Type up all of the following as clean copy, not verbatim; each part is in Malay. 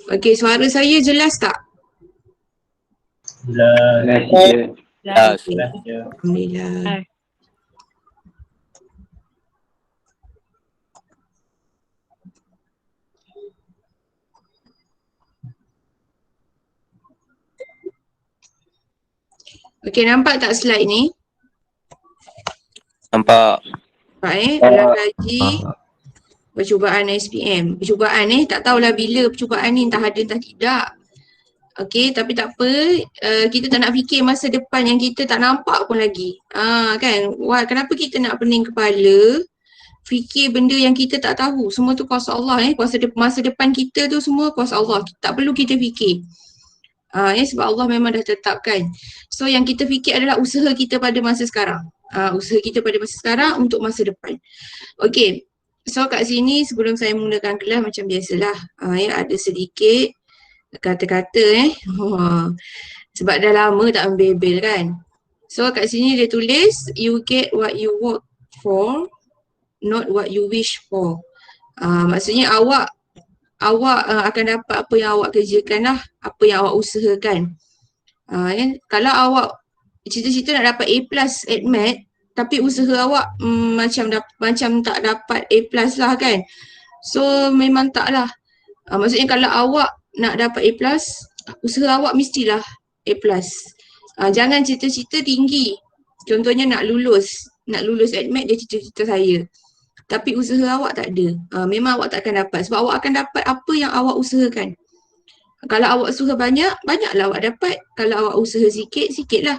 Okey, suara saya jelas tak? Jelas. Jelas. Alhamdulillah. Okey, nampak tak slide ni? Nampak. Nampak dalam kaji percubaan SPM. Percubaan tak tahulah bila percubaan ni, entah ada entah tidak. Okey, tapi tak apa, kita tak nak fikir masa depan yang kita tak nampak pun lagi. Kan, kenapa kita nak pening kepala fikir benda yang kita tak tahu. Semua tu kuasa Allah masa depan kita tu semua kuasa Allah. Tak perlu kita fikir. Sebab Allah memang dah tetapkan. So yang kita fikir adalah usaha kita pada masa sekarang. Usaha kita pada masa sekarang untuk masa depan. Okey. So kat sini sebelum saya mulakan kelas macam biasalah, ada sedikit kata-kata sebab dah lama tak membebel kan. So kat sini dia tulis, you get what you work for, not what you wish for. Maksudnya awak akan dapat apa yang awak kerjakan lah, apa yang awak usahakan. Kalau awak cita-cita nak dapat A+ at Math, tapi usaha awak macam tak dapat A+ lah kan. So memang tak lah. Maksudnya kalau awak nak dapat A+, usaha awak mestilah A+. Jangan cita-cita tinggi. Contohnya nak lulus at Math, dia cita-cita saya. Tapi usaha awak tak ada. Memang awak tak akan dapat. Sebab awak akan dapat apa yang awak usahakan. Kalau awak usaha banyak, banyaklah awak dapat. Kalau awak usaha sikit, sikitlah.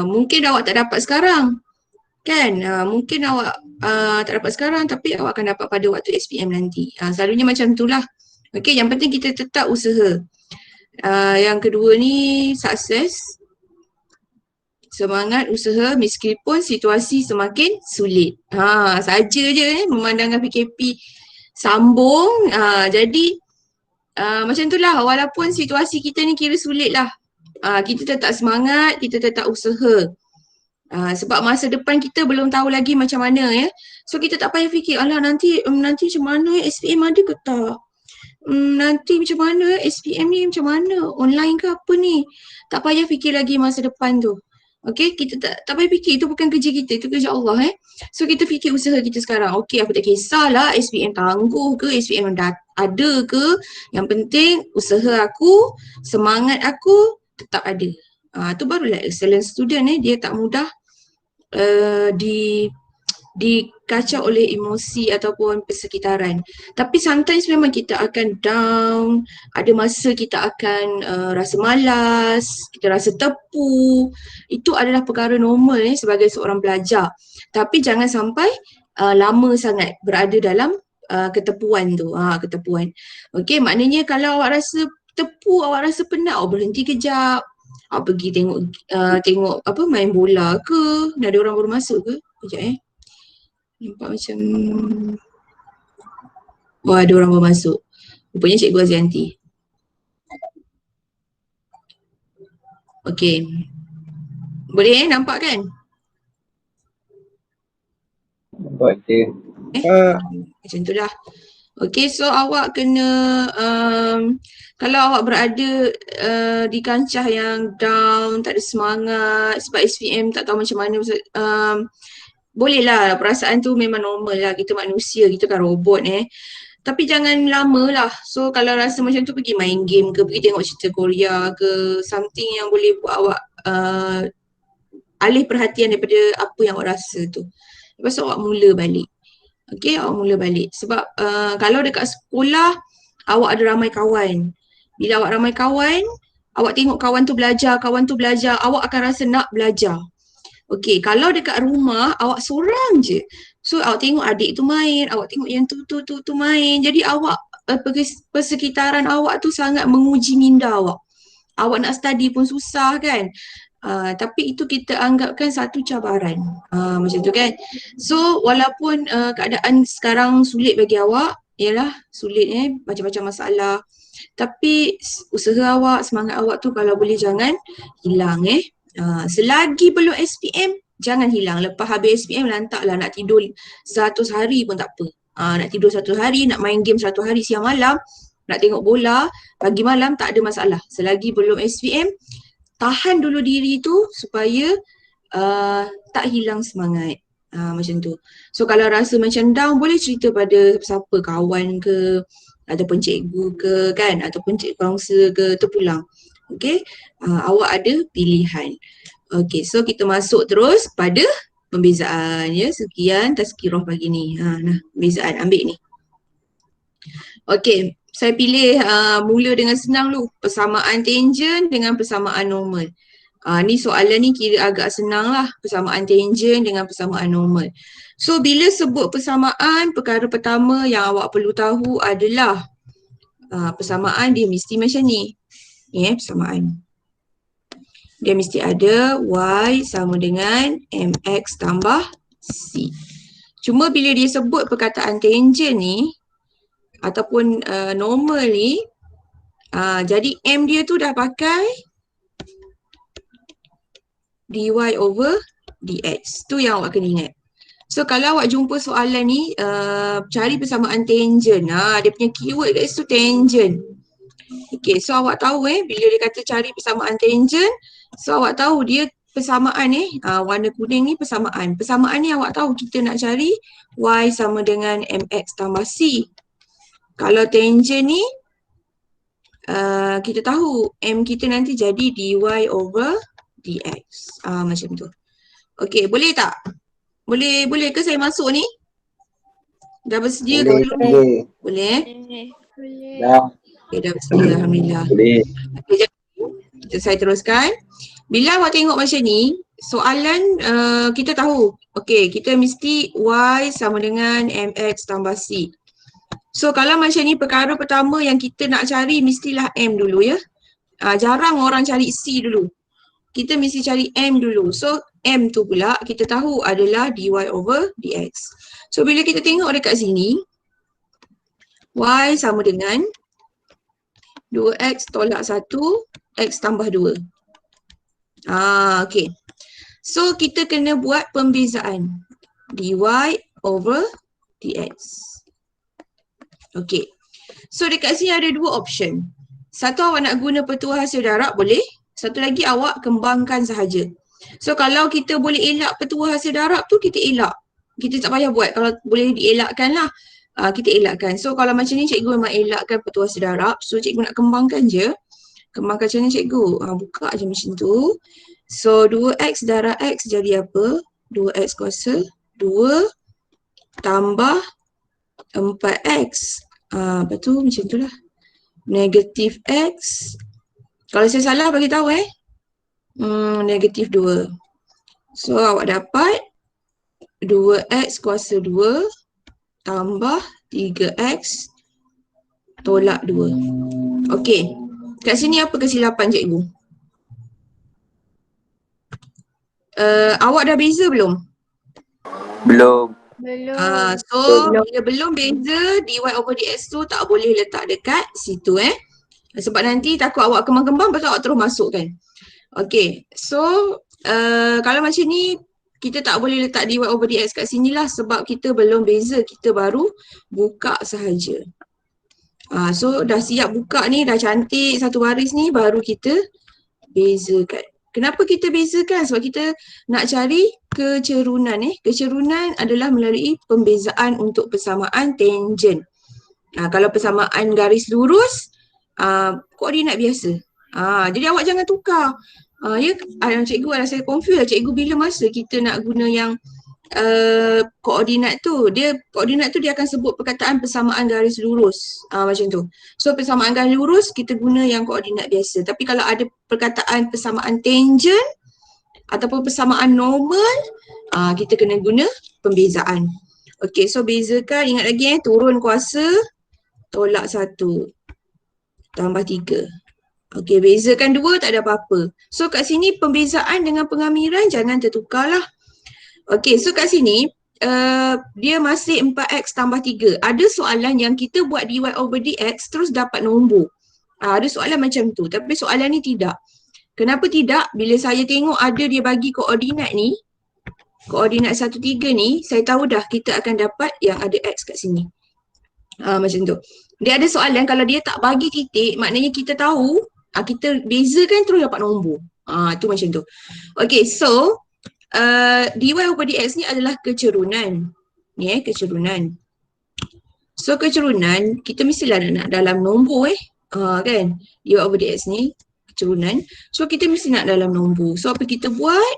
Mungkin awak tak dapat sekarang. Kan? Mungkin awak tak dapat sekarang tapi awak akan dapat pada waktu SPM nanti. Selalunya macam itulah. Okey, yang penting kita tetap usaha. Yang kedua ni, sukses. Semangat usaha meskipun situasi semakin sulit. Saja je memandangkan PKP sambung. Jadi macam itulah, walaupun situasi kita ni kira sulit lah. Kita tetap semangat, kita tetap usaha. Sebab masa depan kita belum tahu lagi macam mana ya. So kita tak payah fikir, alah nanti macam mana SPM ada ke tak? Nanti macam mana SPM ni macam mana? Online ke apa ni? Tak payah fikir lagi masa depan tu. Okay, kita tak payah fikir, itu bukan kerja kita, itu kerja Allah So kita fikir usaha kita sekarang. Okay, aku tak kisahlah SPM tangguh ke, SPM ada ke. Yang penting usaha aku, semangat aku tetap ada. Tu barulah excellent student dia tak mudah dikacau oleh emosi ataupun persekitaran. Tapi sometimes memang kita akan down, ada masa kita akan rasa malas, kita rasa tepu. Itu adalah perkara normal sebagai seorang pelajar. Tapi jangan sampai lama sangat berada dalam ketepuan tu, ketepuan. Okey, maknanya kalau awak rasa tepu, awak rasa penat, awak berhenti kejap. Awak pergi tengok apa, main bola ke, dah ada orang baru masuk ke? Kejap nampak macam ada orang baru masuk. Rupanya Cikgu Azianti. Okey. Boleh nampak kan? Nampak je. Macam itulah. Okey, so awak kena kalau awak berada di kancah yang down, tak ada semangat sebab SPM tak tahu macam mana, bolehlah, perasaan tu memang normal lah, kita manusia, kita kan robot tapi jangan lama lah. So kalau rasa macam tu, pergi main game ke, pergi tengok cerita Korea ke, something yang boleh buat awak alih perhatian daripada apa yang awak rasa tu. Lepas tu awak mula balik. Okay, awak mula balik. Sebab kalau dekat sekolah, awak ada ramai kawan. Bila awak ramai kawan, awak tengok kawan tu belajar, awak akan rasa nak belajar. Okay, kalau dekat rumah, awak seorang je. So awak tengok adik tu main, awak tengok yang tu main. Jadi awak, persekitaran awak tu sangat menguji minda awak. Awak nak study pun susah kan. Tapi itu kita anggapkan satu cabaran. Macam tu kan. So walaupun keadaan sekarang sulit bagi awak, yalah sulit macam-macam masalah. Tapi usaha awak, semangat awak tu kalau boleh jangan hilang selagi belum SPM, jangan hilang. Lepas habis SPM, lantaklah nak tidur 100 hari pun tak apa. Nak tidur 100 hari, nak main game 100 hari siang malam, nak tengok bola, pagi malam tak ada masalah. Selagi belum SPM, tahan dulu diri tu supaya tak hilang semangat. Macam tu. So kalau rasa macam down, boleh cerita pada siapa, kawan ke, ataupun cikgu ke kan, ataupun cikgu kaunselor ke, terpulang. Okay, awak ada pilihan. Okay, so kita masuk terus pada pembezaan ya. Sekian tazkirah pagi ni. Nah, pembezaan ambil ni. Okay, saya pilih mula dengan senang dulu. Persamaan tangent dengan persamaan normal. Ni soalan ni kira agak senang lah. Persamaan tangent dengan persamaan normal. So bila sebut persamaan, perkara pertama yang awak perlu tahu adalah persamaan dia mesti macam ni. Persamaan. Dia mesti ada Y sama dengan MX tambah C. Cuma bila dia sebut perkataan tangent ni ataupun normal ni, jadi M dia tu dah pakai dy over dx. Tu yang awak kena ingat. So kalau awak jumpa soalan ni, cari persamaan tangent. Dia punya keyword kat situ tangent. Okay, so awak tahu bila dia kata cari persamaan tangent, so awak tahu dia persamaan warna kuning ni persamaan. Persamaan ni awak tahu kita nak cari Y sama dengan MX tambah C. Kalau tangent ni, kita tahu M kita nanti jadi dy over dx. Macam tu. Okay, boleh tak? Boleh ke saya masuk ni? Dah bersedia ke belum? Boleh? Boleh. Dah. Okay, dah bersedia. Alhamdulillah. Boleh. Okay, saya teruskan. Bila awak tengok macam ni, soalan kita tahu. Okay, kita mesti Y sama dengan MX tambah C. So kalau macam ni, perkara pertama yang kita nak cari mestilah M dulu ya. Jarang orang cari C dulu. Kita mesti cari M dulu. So M tu pula kita tahu adalah dy over dx. So bila kita tengok dekat sini, Y sama dengan 2x tolak 1, x tambah 2. Okay. So kita kena buat pembezaan. Dy over dx. Okay. So dekat sini ada dua option. Satu awak nak guna pertua hasil darab boleh. Satu lagi awak kembangkan sahaja. So kalau kita boleh elak pertua hasil darab tu, kita elak. Kita tak payah buat. Kalau boleh dielakkan lah, kita elakkan. So kalau macam ni cikgu memang elakkan pertua hasil darab. So cikgu nak kembangkan je. Kembangkan macam ni cikgu. Buka je macam tu. So 2x darab x jadi apa? 2x kuasa 2 tambah 4x. Lepas tu macam tu lah. Negatif x. Kalau saya salah bagi tahu negatif 2. So awak dapat 2x kuasa 2 tambah 3x tolak 2. Okey. Kat sini apa kesilapan cikgu? Awak dah beza belum? Belum. Belum. So bila belum beza, dy over dx tu tak boleh letak dekat situ sebab nanti takut awak kembang-kembang lepas tu awak terus masukkan. Okay, so kalau macam ni kita tak boleh letak dy over dx kat sini lah sebab kita belum beza, kita baru buka sahaja. So dah siap buka ni, dah cantik satu baris ni, baru kita bezakan. Kenapa kita bezakan? Sebab kita nak cari kecerunan. Kecerunan adalah melalui pembezaan untuk persamaan tangent. Kalau persamaan garis lurus, koordinat biasa. Jadi awak jangan tukar. Cikgu rasa confused lah. Cikgu bila masa kita nak guna yang koordinat tu, dia akan sebut perkataan persamaan garis lurus. Macam tu. So persamaan garis lurus kita guna yang koordinat biasa. Tapi kalau ada perkataan persamaan tangent ataupun persamaan normal, kita kena guna pembezaan. Okey, so bezakan, ingat lagi turun kuasa tolak 1 tambah 3. Okey, bezakan 2 tak ada apa-apa. So kat sini pembezaan dengan pengamiran jangan tertukarlah. Okey, so kat sini dia masih 4x tambah 3. Ada soalan yang kita buat dy over dx terus dapat nombor. Ada soalan macam tu, tapi soalan ni tidak. Kenapa tidak? Bila saya tengok ada dia bagi koordinat ni, koordinat 1, 3 ni, saya tahu dah kita akan dapat yang ada x kat sini. Macam tu. Dia ada soalan kalau dia tak bagi titik, maknanya kita tahu, kita bezakan terus dapat nombor. Tu macam tu. Okay, so dy over dx ni adalah kecerunan. Ni kecerunan. So kecerunan, kita mestilah nak dalam nombor kan. Dy over dx ni kecerunan. So kita mesti nak dalam nombor. So apa kita buat?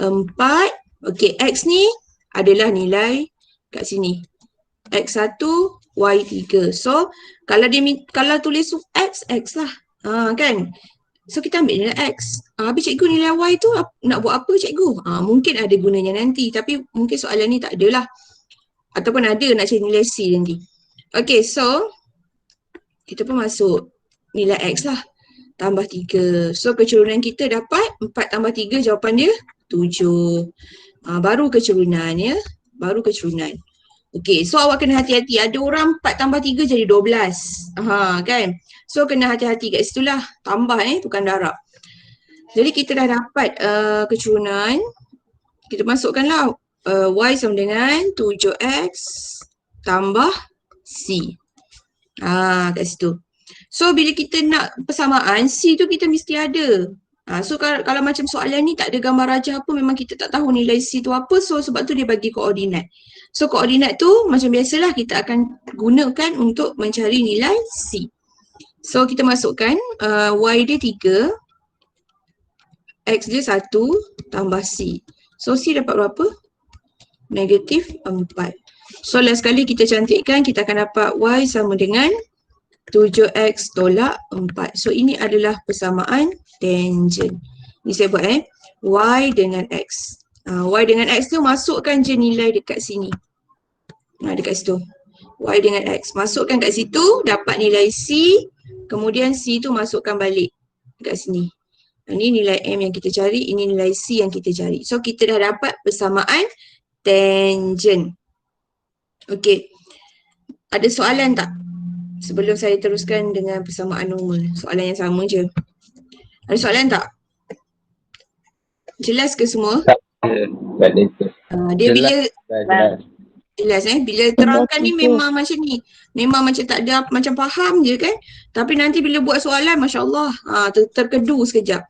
4. Okay, x ni adalah nilai kat sini. X1, Y3. So, kalau tulis X, X lah. Kan? So, kita ambil nilai X. Habis cikgu nilai Y tu nak buat apa cikgu? Mungkin ada gunanya nanti. Tapi mungkin soalan ni tak ada lah. Ataupun ada nak cari nilai C nanti. Okay, so kita pun masuk nilai X lah. Tambah 3. So, kecerunan kita dapat 4 tambah 3 jawapan dia 7. Baru kecerunan ya. Baru kecerunan. Okay, so awak kena hati-hati. Ada orang 4 tambah 3 jadi 12. Kan? So, kena hati-hati kat situ lah. Tambah bukan darab. Jadi, kita dah dapat kecerunan. Kita masukkanlah Y sama dengan 7X tambah C. Kat situ. So, bila kita nak persamaan, C tu kita mesti ada. So, kalau macam soalan ni tak ada gambar rajah apa, memang kita tak tahu nilai C tu apa. So, sebab tu dia bagi koordinat. So, koordinat tu macam biasalah kita akan gunakan untuk mencari nilai C. So, kita masukkan Y dia 3, X dia 1 tambah C. So, C dapat berapa? Negatif 4. So, last kali kita cantikkan, kita akan dapat Y sama dengan 7X tolak 4. So, ini adalah persamaan tangent. Ni saya buat Y dengan X. Y dengan X tu masukkan je nilai dekat sini. Dekat situ. Y dengan X. Masukkan kat situ, dapat nilai C. Kemudian C tu masukkan balik dekat sini. Ini nilai M yang kita cari, ini nilai C yang kita cari. So, kita dah dapat persamaan tangent. Okey. Ada soalan tak? Sebelum saya teruskan dengan persamaan normal. Soalan yang sama je. Ada soalan tak? Jelas ke semua? Dia bila jelas bila terangkan ni memang macam ni. Memang macam tak ada, macam faham je kan. Tapi nanti bila buat soalan, Masya Allah, terkedu sekejap.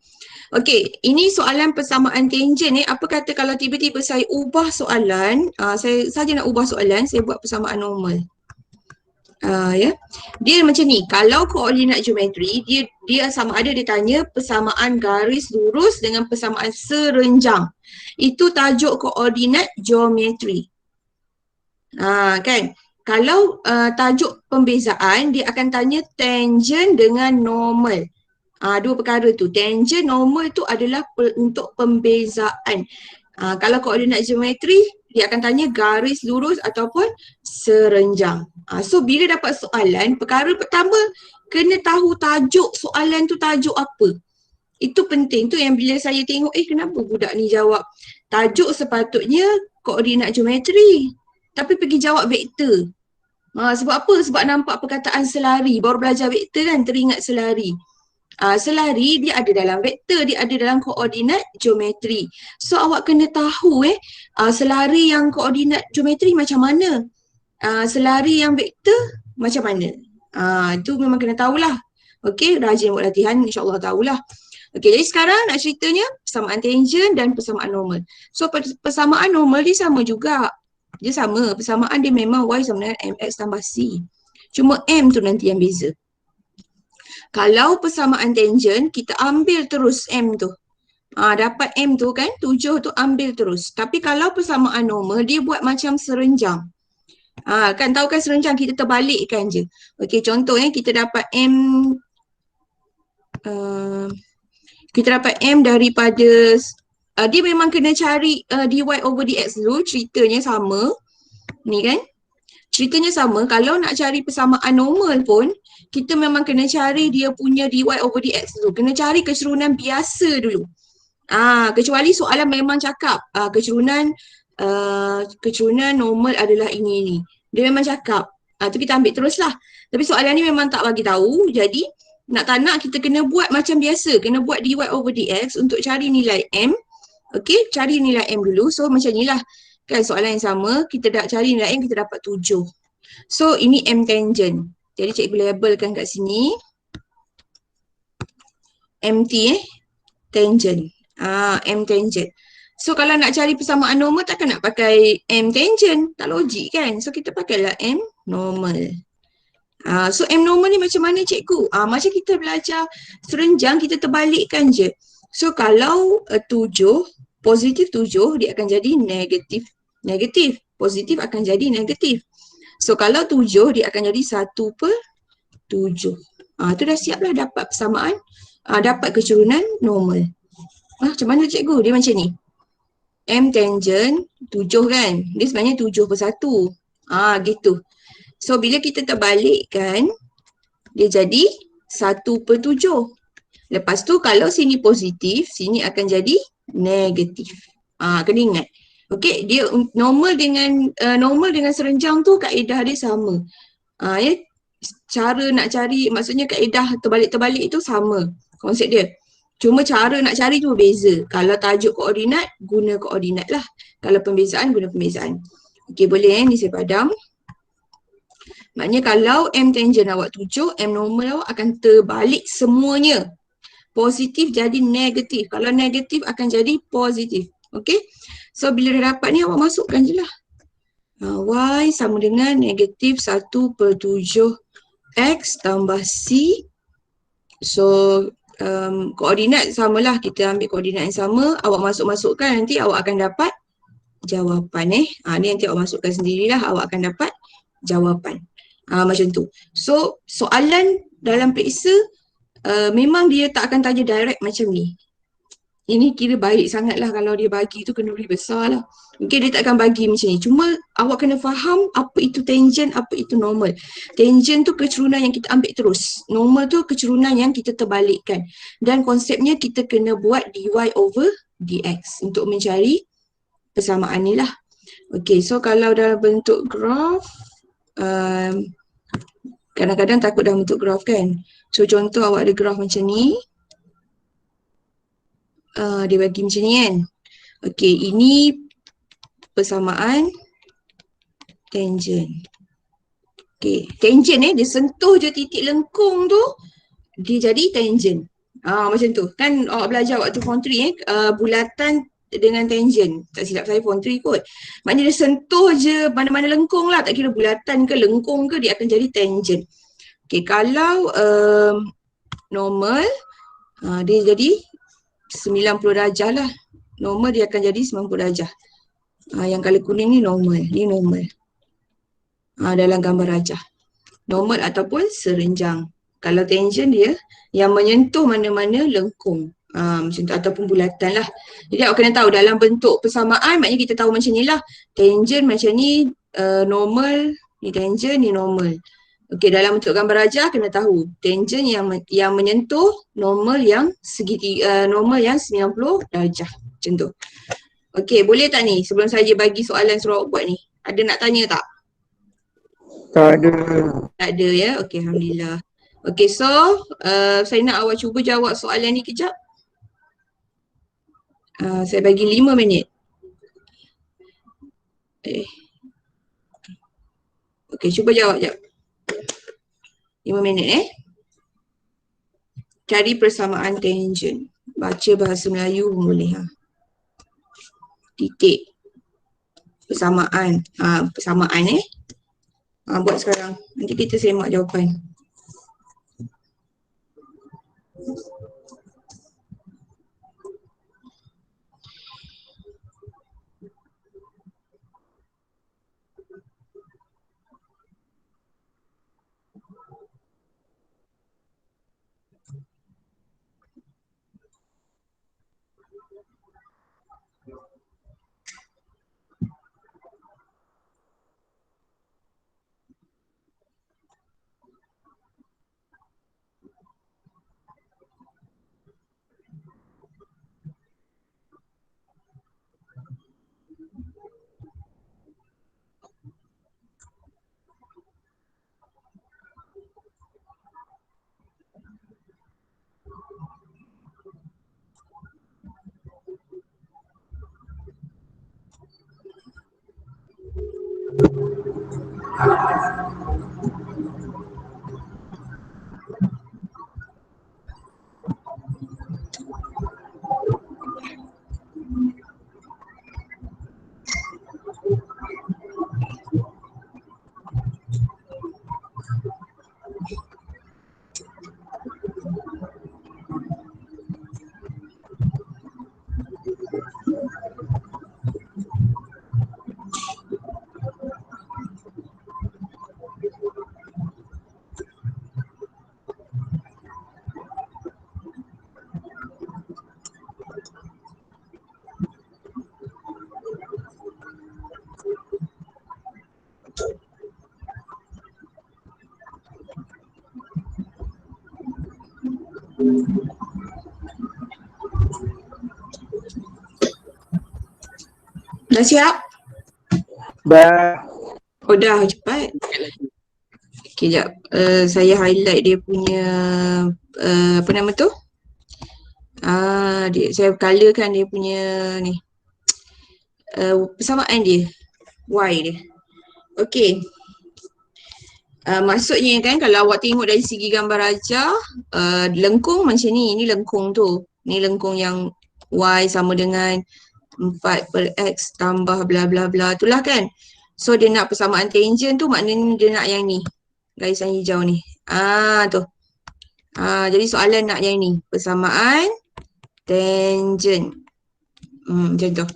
Okey, ini soalan persamaan tangent Apa kata kalau tiba-tiba saya ubah soalan, saya saja nak ubah soalan, saya buat persamaan normal. Ya. Dia macam ni, kalau koordinat geometri, dia sama ada dia tanya persamaan garis lurus dengan persamaan serenjang. Itu tajuk koordinat geometri. Kan? Kalau tajuk pembezaan, dia akan tanya tangent dengan normal. Dua perkara tu. Tangent, normal tu adalah untuk pembezaan. Kalau koordinat geometri, dia akan tanya garis lurus ataupun serenjang. So, bila dapat soalan, perkara pertama, kena tahu tajuk soalan tu tajuk apa. Itu penting. Tu yang bila saya tengok, kenapa budak ni jawab tajuk sepatutnya koordinat geometri. Tapi pergi jawab vektor. Sebab apa? Sebab nampak perkataan selari. Baru belajar vektor kan, teringat selari. Selari dia ada dalam vektor, dia ada dalam koordinat geometri. So awak kena tahu selari yang koordinat geometri macam mana. Selari yang vektor macam mana. Itu memang kena tahulah. Okey, rajin buat latihan, insya-Allah tahulah. Okey, jadi sekarang nak ceritanya persamaan tangent dan persamaan normal. So persamaan normal dia sama juga. Dia sama, persamaan dia memang Y sama dengan MX tambah C. Cuma M tu nanti yang beza. Kalau persamaan tangent, kita ambil terus M tu. Dapat M tu kan, 7 tu ambil terus. Tapi kalau persamaan normal, dia buat macam serenjang. Kan tahu kan serenjang, kita terbalikkan je. Okey, contohnya kita dapat M, kita dapat M daripada, dia memang kena cari dy over dx dulu, ceritanya sama. Ni kan, ceritanya sama. Kalau nak cari persamaan normal pun, kita memang kena cari dia punya dy over dx dulu. Kena cari kecerunan biasa dulu. Kecuali soalan memang cakap kecerunan normal adalah ini. Dia memang cakap. Tu kita ambil teruslah. Tapi soalan ni memang tak bagi tahu. Jadi nak tak nak kita kena buat macam biasa. Kena buat dy over dx untuk cari nilai M. Okey, cari nilai M dulu. So macam inilah. Kan soalan yang sama, kita dah cari nilai M, kita dapat 7. So ini M tangent. Jadi cikgu labelkan kat sini MT tangent. M tangent. So kalau nak cari persamaan normal takkan nak pakai M tangent. Tak logik kan? So kita pakailah M normal. So M normal ni macam mana cikgu? Macam kita belajar serenjang kita terbalikkan je. So kalau 7, positif 7 dia akan jadi negatif. Negatif. Positif akan jadi negatif. So kalau 7 dia akan jadi 1/7. Tu dah siap lah dapat persamaan. Dapat kecurunan normal. Macam mana cikgu? Dia macam ni. M tangent 7 kan? Dia sebenarnya 7/1. Gitu. So bila kita terbalikkan, dia jadi 1/7. Lepas tu kalau sini positif, sini akan jadi negatif. Kena ingat. Okey, dia normal dengan serenjang tu kaedah dia sama. Ya, cara nak cari, maksudnya kaedah terbalik-terbalik tu sama konsep dia. Cuma cara nak cari tu berbeza. Kalau tajuk koordinat, guna koordinat lah. Kalau pembezaan, guna pembezaan. Okey, boleh ni saya padam. Maknanya kalau M tangent awak 7, M normal awak akan terbalik semuanya. Positif jadi negatif. Kalau negatif akan jadi positif. Okey. So bila dah dapat ni awak masukkan je lah. Y sama dengan negatif 1/7 X tambah C. So koordinat samalah. Kita ambil koordinat yang sama. Awak masukkan nanti awak akan dapat jawapan. Ni nanti awak masukkan sendirilah. Awak akan dapat jawapan. Macam tu. So soalan dalam periksa memang dia tak akan tanya direct macam ni. Ini kira baik sangat lah kalau dia bagi tu kena beri besar lah. Mungkin dia tak akan bagi macam ni. Cuma awak kena faham apa itu tangent, apa itu normal. Tangent tu kecurunan yang kita ambil terus. Normal tu kecurunan yang kita terbalikkan. Dan konsepnya kita kena buat dy over dx untuk mencari persamaan ni lah. Okay, so kalau dalam bentuk graf, kadang-kadang takut dalam bentuk graf kan. So contoh awak ada graf macam ni. Dia bagi macam ni kan. Okey, ini persamaan tangent. Okey, tangent dia sentuh je titik lengkung tu, dia jadi tangent. Macam tu. Kan awak belajar waktu form 3 bulatan dengan tangent. Tak silap saya form 3 kot. Maknanya dia sentuh je mana-mana lengkung lah. Tak kira bulatan ke lengkung ke, dia akan jadi tangent. Okey, kalau normal, dia jadi 90 darjah lah. Normal dia akan jadi 90 darjah. Yang color kuning ni normal. Ni normal. Dalam gambar rajah. Normal ataupun serenjang. Kalau tangent dia yang menyentuh mana-mana lengkung. Macam tu. Ataupun bulatan lah. Jadi awak kena tahu dalam bentuk persamaan, maknanya kita tahu macam ni lah. Tangent macam ni, normal, ni tangent, ni normal. Okey, dalam bentuk gambar rajah kena tahu tangent yang menyentuh normal yang segitiga, normal yang 90 darjah. Macam tu. Okey, boleh tak ni sebelum saya bagi soalan suruh awak buat ni? Ada nak tanya tak? Tak ada. Tak ada ya? Okey, alhamdulillah. Okey, so saya nak awak cuba jawab soalan ni kejap. Saya bagi 5 minit. Okey, cuba jawab jap. 5 minit Cari persamaan tangent. Baca bahasa Melayu pun boleh. Titik. Persamaan. Persamaan buat sekarang. Nanti kita semak jawapan. Dah siap? Dah. Oh dah, cepat. Okay, sekejap. Saya highlight dia punya, apa nama tu? Saya colourkan dia punya ni. Persamaan dia. Y dia. Okay. Maksudnya kan kalau awak tengok dari segi gambar rajah, lengkung macam ni. Ini lengkung tu. Ni lengkung yang Y sama dengan 4 per X tambah bla bla bla. Itulah kan. So dia nak persamaan tangent tu maknanya dia nak yang ni. Garisan hijau ni. Tu. Jadi soalan nak yang ni. Persamaan tangent. Macam tu.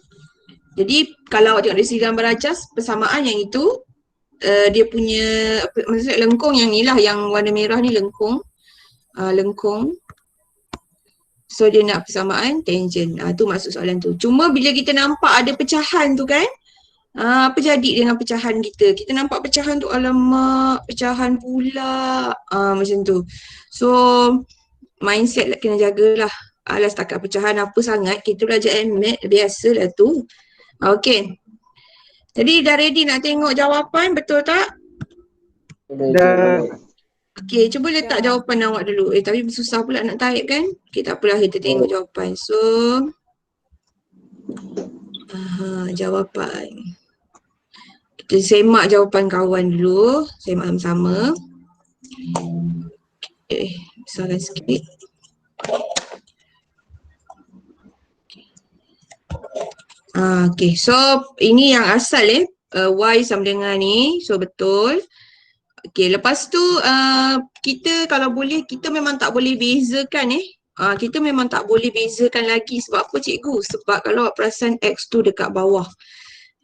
Jadi kalau awak tengok dari segi gambar rajah, persamaan yang itu dia punya, maksudnya lengkung yang ni lah, yang warna merah ni lengkung. Lengkung. So dia nak persamaan tangent. Tu maksud soalan tu. Cuma bila kita nampak ada pecahan tu kan, apa jadi dengan pecahan kita? Kita nampak pecahan tu, alamak, pecahan pula. Macam tu. So mindset kena jagalah. Alah setakat pecahan apa sangat, kita belajar MAT biasalah tu. Okay. Jadi dah ready nak tengok jawapan, betul tak? Dah. Okay, cuba letak jawapan awak dulu. Tapi susah pula nak type kan? Okay, tak apalah, kita tengok jawapan. So, jawapan. Kita semak jawapan kawan dulu. Semak sama-sama. Okay, besarkan sikit. Okay, so ini yang asal Y sama dengan ni. So, betul. Okay, lepas tu kita kalau boleh, kita memang tak boleh bezakan kita memang tak boleh bezakan lagi. Sebab apa cikgu? Sebab kalau awak perasan X tu dekat bawah.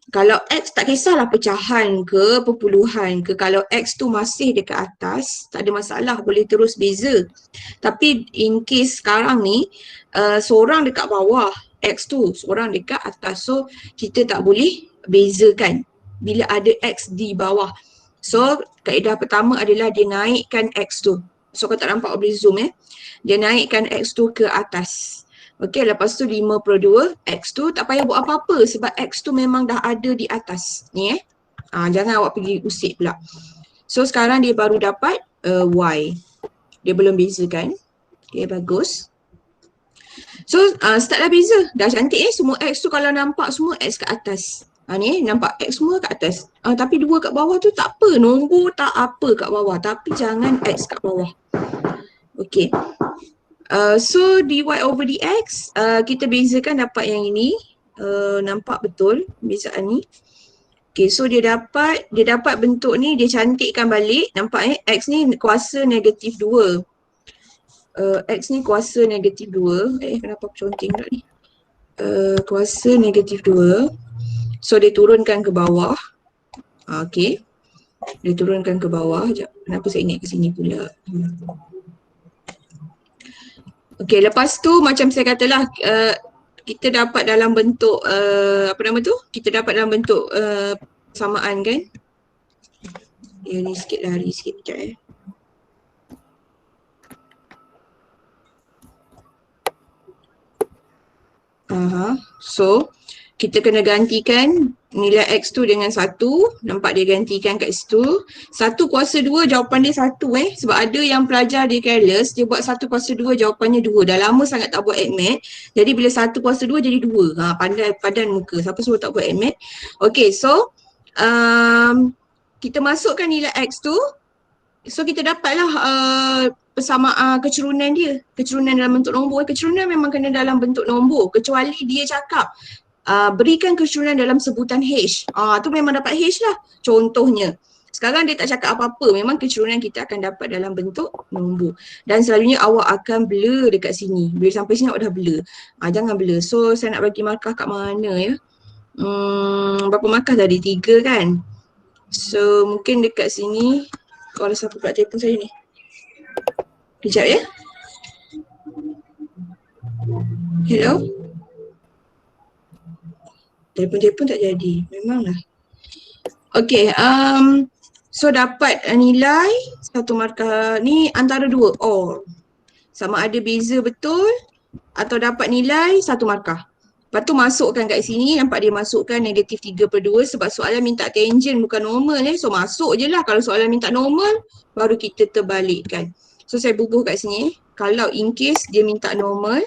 Kalau X tak kisahlah pecahan ke, perpuluhan ke. Kalau X tu masih dekat atas, tak ada masalah, boleh terus beza. Tapi in case sekarang ni, seorang dekat bawah, X tu, seorang dekat atas. So, kita tak boleh bezakan bila ada X di bawah. So, kaedah pertama adalah dia naikkan X tu. So, kalau tak nampak boleh zoom Dia naikkan X tu ke atas. Okey, lepas tu 5/2 X tu tak payah buat apa-apa sebab X tu memang dah ada di atas. Ni jangan awak pergi usik pula. So, sekarang dia baru dapat Y. Dia belum bezakan. Okey, bagus. So, start dah beza. Dah cantik semua X tu kalau nampak semua X ke atas. Ni nampak X semua kat atas. Tapi 2 kat bawah tu tak apa. Nombor tak apa kat bawah. Tapi jangan X kat bawah. Okay. So dy over dx, kita bezakan dapat yang ini. Nampak betul bezaan ni. Okay, so dia dapat bentuk ni, dia cantikkan balik. Nampak X ni kuasa negatif 2. X ni kuasa negatif 2. Kenapa conteng pula ni? Kuasa negatif 2. So dia turunkan ke bawah. Okay. Dia turunkan ke bawah. Sekejap. Kenapa saya ingat ke sini pula? Okay, lepas tu macam saya katalah, kita dapat dalam bentuk, apa nama tu? Kita dapat dalam bentuk samaan kan? Ya ni sikit lari sikit sekejap So, kita kena gantikan nilai X tu dengan 1. Nampak dia gantikan kat situ. 1 kuasa 2 jawapan dia 1 Sebab ada yang pelajar dia careless, dia buat 1 kuasa 2 jawapannya 2. Dah lama sangat tak buat ADMAT. Jadi bila 1 kuasa 2 jadi 2. Pandai padan muka. Siapa suruh tak buat ADMAT? Okay, so kita masukkan nilai X tu. So kita dapatlah persamaan kecurunan dia. Kecurunan dalam bentuk nombor. Kecurunan memang kena dalam bentuk nombor. Kecuali dia cakap berikan kecurunan dalam sebutan H. Tu memang dapat H lah. Contohnya. Sekarang dia tak cakap apa-apa. Memang kecurunan kita akan dapat dalam bentuk nombor. Dan selalunya awak akan blur dekat sini. Bila sampai sini awak dah blur. Jangan blur. So saya nak bagi markah kat mana ya? Berapa markah tadi? 3 kan? So mungkin dekat sini. Kalau siapa pula telefon saya ni? Kejap ya. Hello? Telefon-telefon tak jadi. Memanglah. Okay. So dapat nilai 1 markah. Ni antara 2. Or. sama ada beza betul atau dapat nilai 1 markah. Lepas tu masukkan kat sini, nampak dia masukkan negatif 3/2 sebab soalan minta tangent bukan normal So masuk je lah. Kalau soalan minta normal, baru kita terbalikkan. So saya bubuh kat sini. Kalau in case dia minta normal,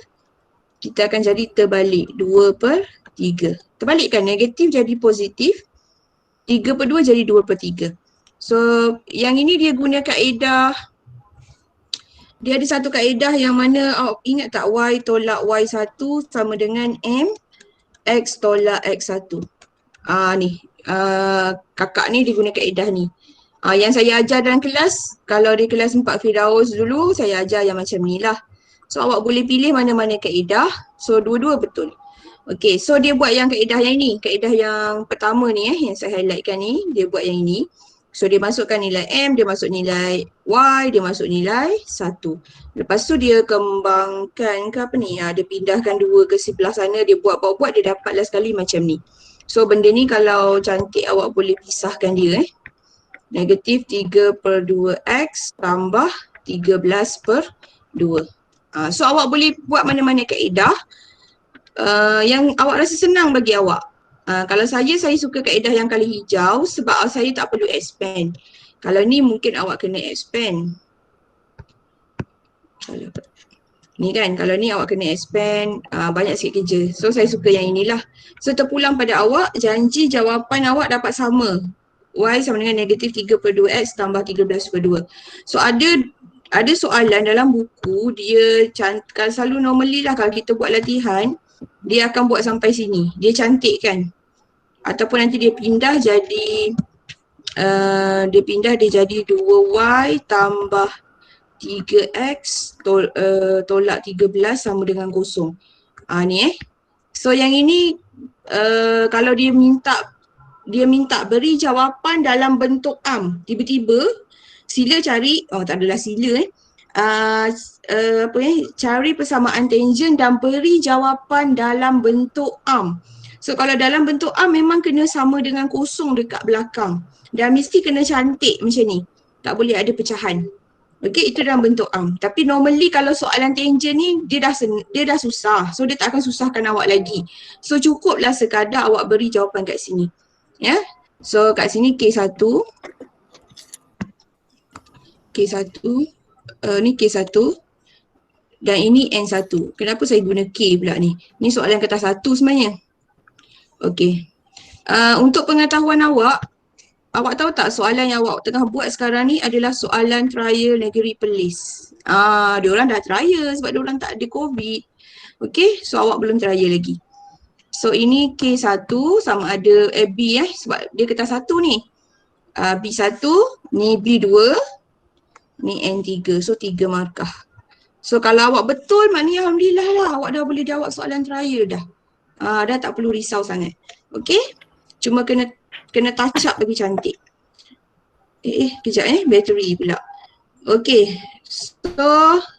kita akan jadi terbalik 2/3. Terbalikkan, negatif jadi positif, 3/2 jadi 2/3. So yang ini dia guna kaedah, dia ada satu kaedah yang mana ingat tak, Y tolak Y1 sama dengan M X tolak X1. Kakak ni dia guna kaedah ni. Yang saya ajar dalam kelas, kalau di kelas 4 Firdaus dulu, saya ajar yang macam ni lah. So awak boleh pilih mana-mana kaedah. So dua-dua betul. Okay, so dia buat yang kaedah yang ini. Kaedah yang pertama ni yang saya highlightkan ni, dia buat yang ini. So dia masukkan nilai M, dia masuk nilai Y, dia masuk nilai 1. Lepas tu dia kembangkan ke apa ni, dia pindahkan 2 ke sebelah sana, dia buat-buat, dia dapatlah sekali macam ni. So benda ni kalau cantik awak boleh pisahkan dia Negatif 3/2X tambah 13/2. So awak boleh buat mana-mana kaedah yang awak rasa senang bagi awak. Kalau saya suka kaedah yang kali hijau sebab saya tak perlu expand. Kalau ni mungkin awak kena expand. Ni kan, kalau ni awak kena expand, banyak sikit kerja. So saya suka yang inilah. So terpulang pada awak, janji jawapan awak dapat sama. Y sama dengan negatif 3/2X tambah 13/2. So ada soalan dalam buku, dia kalau selalu normally lah kalau kita buat latihan, dia akan buat sampai sini. Dia cantik kan. Ataupun nanti dia pindah jadi dia jadi 2Y tambah 3X tolak 13 sama dengan kosong. Ni So yang ini kalau dia minta beri jawapan dalam bentuk am. Tiba-tiba sila cari, tak adalah sila cari persamaan tangent dan beri jawapan dalam bentuk am. So kalau dalam bentuk am memang kena sama dengan kosong dekat belakang. Dan mesti kena cantik macam ni. Tak boleh ada pecahan. Okay, itu dalam bentuk am. Tapi normally kalau soalan tangent ni dia dah susah. So dia tak akan susahkan awak lagi. So cukuplah sekadar awak beri jawapan kat sini. Ya. So kat sini K1. Ni K1 dan ini N1. Kenapa saya guna K pula ni? Ni soalan kertas 1 sebenarnya. Okey. Untuk pengetahuan awak tahu tak soalan yang awak tengah buat sekarang ni adalah soalan trial negeri Perlis. Diorang dah trial sebab diorang tak ada COVID. Okey, so awak belum trial lagi. So ini K1 sama ada B sebab dia kertas 1 ni. B1, ni B2, ni N3. So 3 markah. So kalau awak betul maknanya alhamdulillah lah awak dah boleh jawab soalan trial dah. Dah tak perlu risau sangat. Okey? Cuma kena touch up lagi cantik. Kejap bateri pula. Okey. So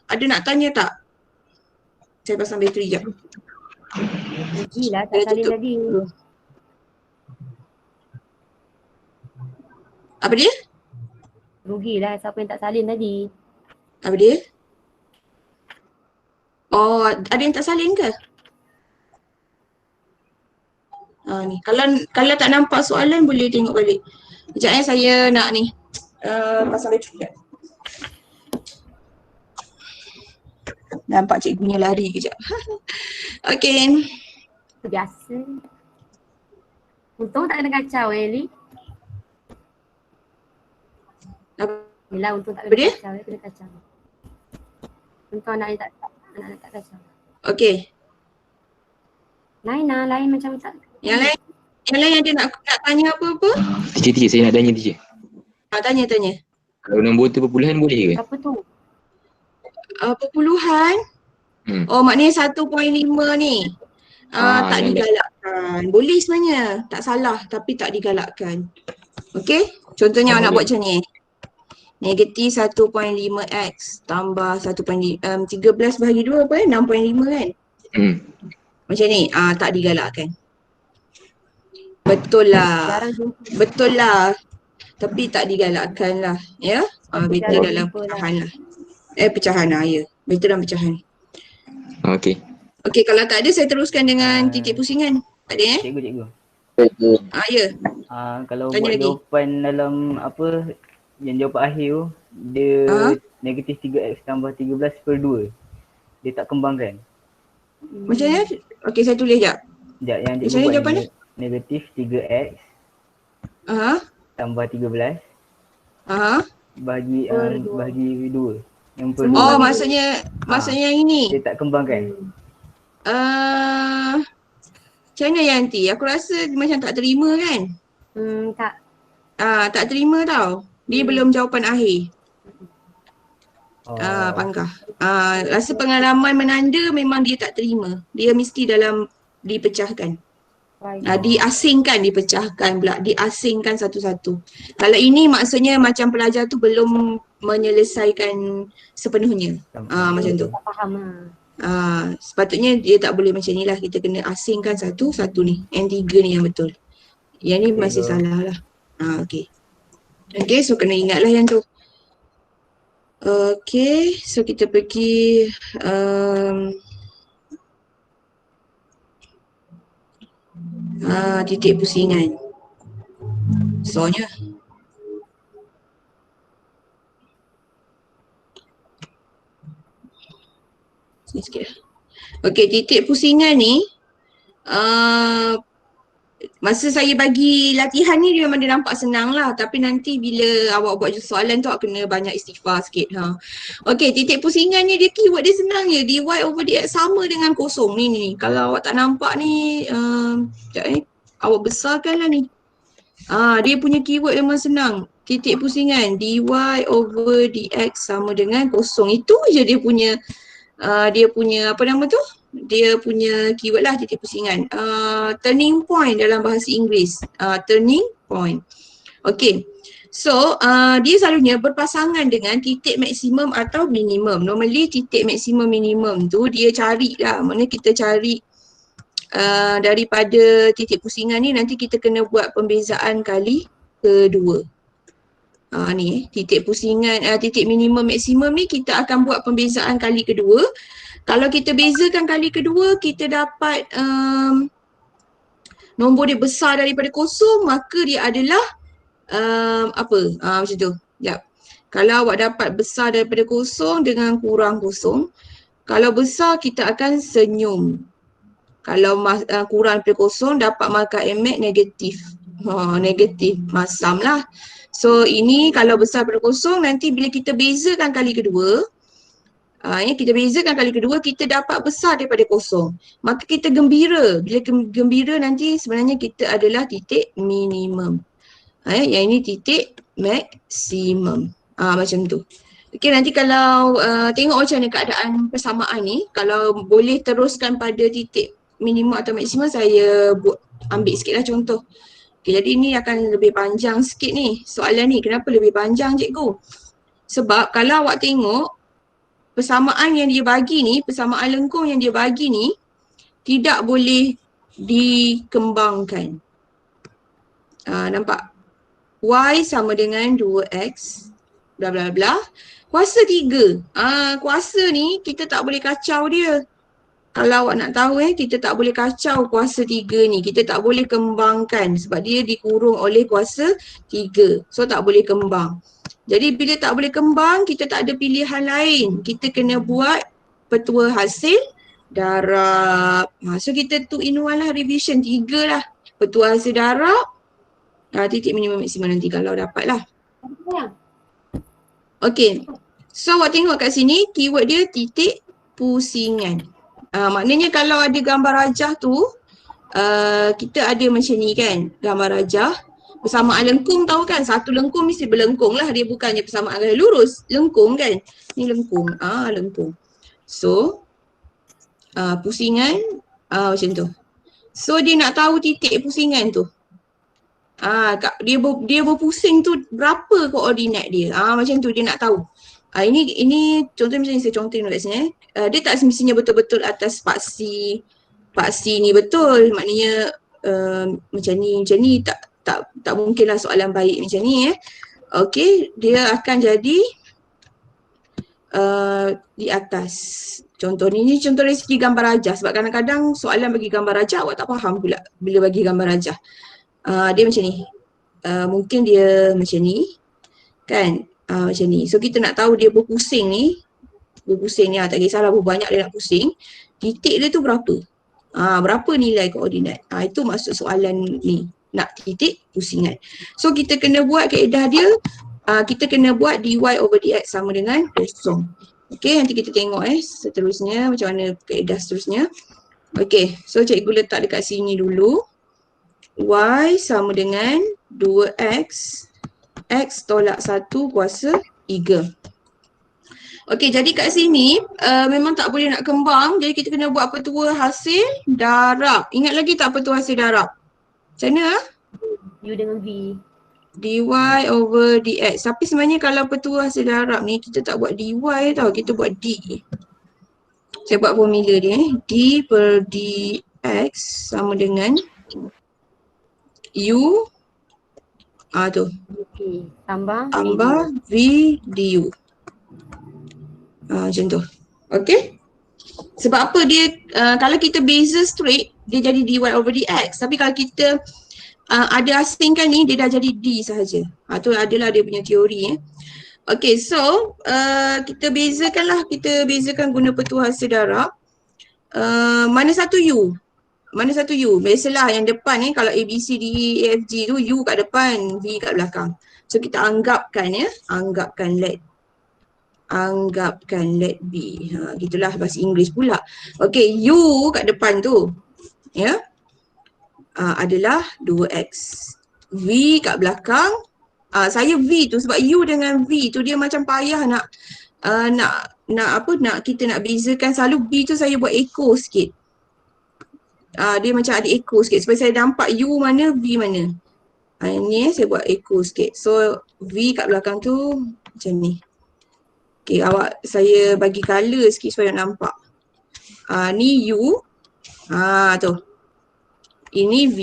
ada nak tanya tak? Saya pasang bateri jap. Rugilah tak salin tadi. Apa dia? Rugilah siapa yang tak salin tadi. Apa dia? Oh, ada yang tak salin ke? Ni. Kalau tak nampak soalan boleh tengok balik. Sekejap saya nak ni pasang bateri sekejap. Nampak cikgunya lari kejap. Okey. Biasa. Untung tak kena kacau Eli. Yelah untung tak kena kacau, kena kacau. Untung anak ni tak kacau. Okey. Lain macam tak. Yang lain ada nak tanya apa-apa? Teacher, saya nak tanya teacher. Tanya. Kalau nombor tu perpuluhan boleh ke? Apa tu? Perpuluhan? Oh maknanya 1.5 ni. Tak digalakkan. Boleh sebenarnya. Tak salah tapi tak digalakkan. Okey? Contohnya nak buat macam ni. Negatif 1.5x tambah 13 bahagi 2 apa 6.5 kan? Macam ni. Tak digalakkan. Betul lah. Tapi tak digalakkan lah. Ya? Betul dalam pecahan lah. Pecahan lah, ya. Meteran pecahan. Okey. Okey, kalau tak ada saya teruskan dengan titik pusingan. Tak ada Cikgu. Ya. Kalau Tanya buat lagi. jawapan dalam apa yang jawapan akhir tu, dia negatif 3x tambah 13/2. Dia tak kembangkan. Macam mana? Okey, saya tulis jap. Sekejap, yang Macam cikgu mana buat jawapannya? ni negatif 3x tambah 13 bagi bagi 2. Yang per Oh, 2. maksudnya yang ini. Dia tak kembangkan. Macam mana Yanti? Aku rasa macam tak terima kan? Tak. Tak terima tau. Dia belum jawapan akhir. Oh. Panggah. Rasa pengalaman menanda memang dia tak terima. Dia mesti dalam dipecahkan. Diasingkan, dipecahkan pula. Diasingkan satu-satu. Kalau ini maksudnya macam pelajar tu belum menyelesaikan sepenuhnya. Macam tu. Tak faham Sepatutnya dia tak boleh macam ni lah. Kita kena asingkan satu ni. Yang 3 ni yang betul. Yang ni masih salah lah. Okay. Okay, so kena ingatlah yang tu. Okay, so kita pergi titik pusingan. Soalnya sini sikit lah. Okay, titik pusingan ni masa saya bagi latihan ni dia memang dia nampak senang lah. Tapi nanti bila awak buat soalan tu awak kena banyak istighfar sikit. Okay, titik pusingan ni dia keyword dia senang je. dy over dx sama dengan kosong ni. Kalau awak tak nampak ni, sekejap ni. Awak besarkan lah ni. Dia punya keyword memang senang. Titik pusingan dy over dx sama dengan kosong. Itu je dia punya apa nama tu? Dia punya keyword lah titik pusingan. Turning point dalam bahasa Inggeris. Turning point. Okay. So, dia selalunya berpasangan dengan titik maksimum atau minimum. Normally titik maksimum minimum tu dia cari lah. Maksudnya kita cari daripada titik pusingan ni nanti kita kena buat pembezaan kali kedua. Ni titik pusingan, titik minimum maksimum ni kita akan buat pembezaan kali kedua. Kalau kita bezakan kali kedua, kita dapat nombor dia besar daripada kosong, maka dia adalah macam tu. Sekejap. Kalau awak dapat besar daripada kosong dengan kurang kosong, kalau besar kita akan senyum. Kalau kurang daripada kosong dapat markah MX negatif. Negatif, masam lah. So ini kalau besar daripada kosong, nanti bila kita bezakan kali kedua, kita bezakan kali kedua, kita dapat besar daripada kosong. Maka kita gembira. Bila gembira nanti sebenarnya kita adalah titik minimum. Yang ini titik maksimum. Macam tu. Okey, nanti kalau tengok macam mana keadaan persamaan ni, kalau boleh teruskan pada titik minimum atau maksimum, saya ambil sikitlah contoh. Okey, jadi ni akan lebih panjang sikit ni. Soalan ni, kenapa lebih panjang cikgu? Sebab kalau awak tengok, persamaan yang dia bagi ni, persamaan lengkung yang dia bagi ni tidak boleh dikembangkan. Nampak? Y sama dengan 2x bla bla bla. Kuasa 3. Kuasa ni kita tak boleh kacau dia. Kalau awak nak tahu kita tak boleh kacau kuasa 3 ni. Kita tak boleh kembangkan sebab dia dikurung oleh kuasa 3. So tak boleh kembang. Jadi bila tak boleh kembang, kita tak ada pilihan lain. Kita kena buat petua hasil darab. So kita 2 in 1 lah, revision 3 lah. Petua hasil darab, titik minimum maksimum nanti kalau dapat lah. Okay. So awak tengok kat sini, keyword dia titik pusingan. Maknanya kalau ada gambar rajah tu, kita ada macam ni kan, gambar rajah. Persamaan lengkung tahu kan, satu lengkung mesti berlengkung lah, dia bukannya persamaan garis lurus, lengkung kan. Ni lengkung, lengkung. So, pusingan macam tu. So dia nak tahu titik pusingan tu. Dia berpusing tu berapa koordinat dia. Macam tu dia nak tahu. Ini contoh macam ni, saya contoh kat sini. Dia tak semestinya betul-betul atas paksi ni betul. Maknanya macam ni tak mungkinlah soalan baik macam ni. Okey, dia akan jadi di atas. Contoh ni contoh dari segi gambar rajah, sebab kadang-kadang soalan bagi gambar rajah awak tak faham pula bila bagi gambar rajah. Dia macam ni. Mungkin dia macam ni kan, macam ni. So kita nak tahu dia berpusing ni tak kisahlah berapa banyak dia nak pusing, titik dia tu berapa, berapa nilai koordinat. Itu maksud soalan ni, nak titik pusingan. So kita kena buat kaedah dia, kita kena buat dy over dx sama dengan kosong. Okay, nanti kita tengok seterusnya macam mana kaedah seterusnya. Okay, so cikgu letak dekat sini dulu. Y sama dengan 2x, x tolak 1 kuasa 3. Okey, jadi kat sini memang tak boleh nak kembang, jadi kita kena buat petua hasil darab. Ingat lagi tak petua hasil darab? Macam mana? U dengan V. Dy over dx. Tapi sebenarnya kalau petua hasil darab ni kita tak buat dy tau, kita buat d. Saya buat formula dia d per dx sama dengan u tu Okay. Tambah v du. Macam tu. Okay. Sebab apa dia, kalau kita beza straight, dia jadi dy over dx. Tapi kalau kita ada asingkan ni, dia dah jadi d sahaja. Tu adalah dia punya teori. Okay, so kita bezakan guna petua hasil darab. Mana satu u? Biasalah yang depan ni, kalau A, B, C, D, E, F, G tu U kat depan, V kat belakang. So kita anggapkan let B. Gitulah bahasa Inggeris pula. Okay, U kat depan tu adalah 2X. V kat belakang, saya V tu sebab U dengan V tu dia macam payah nak kita nak bezakan. Selalu B tu saya buat echo sikit. Dia macam ada echo sikit supaya saya nampak U mana, V mana. Ni saya buat echo sikit. So V kat belakang tu macam ni. Okay, saya bagi colour sikit supaya nampak. Ni U. Tu. Ini V.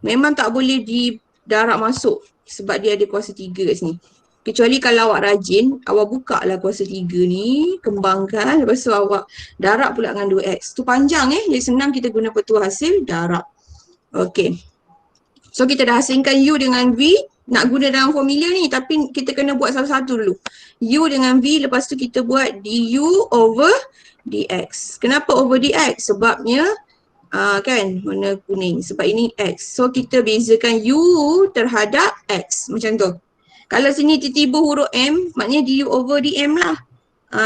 Memang tak boleh didarab masuk sebab dia ada kuasa 3 kat sini. Kecuali kalau awak rajin, awak buka lah kuasa 3 ni, kembangkan, lepas tu awak darab pula dengan 2x. Tu panjang jadi senang kita guna petua hasil darab. Okay. So kita dah hasilkan U dengan V, nak guna dalam formula ni tapi kita kena buat satu-satu dulu. U dengan V, lepas tu kita buat du over dx. Kenapa over dx? Sebabnya kan warna kuning, sebab ini x. So kita bezakan U terhadap x macam tu. Kalau sini tiba-tiba huruf M, maknanya du over dm lah.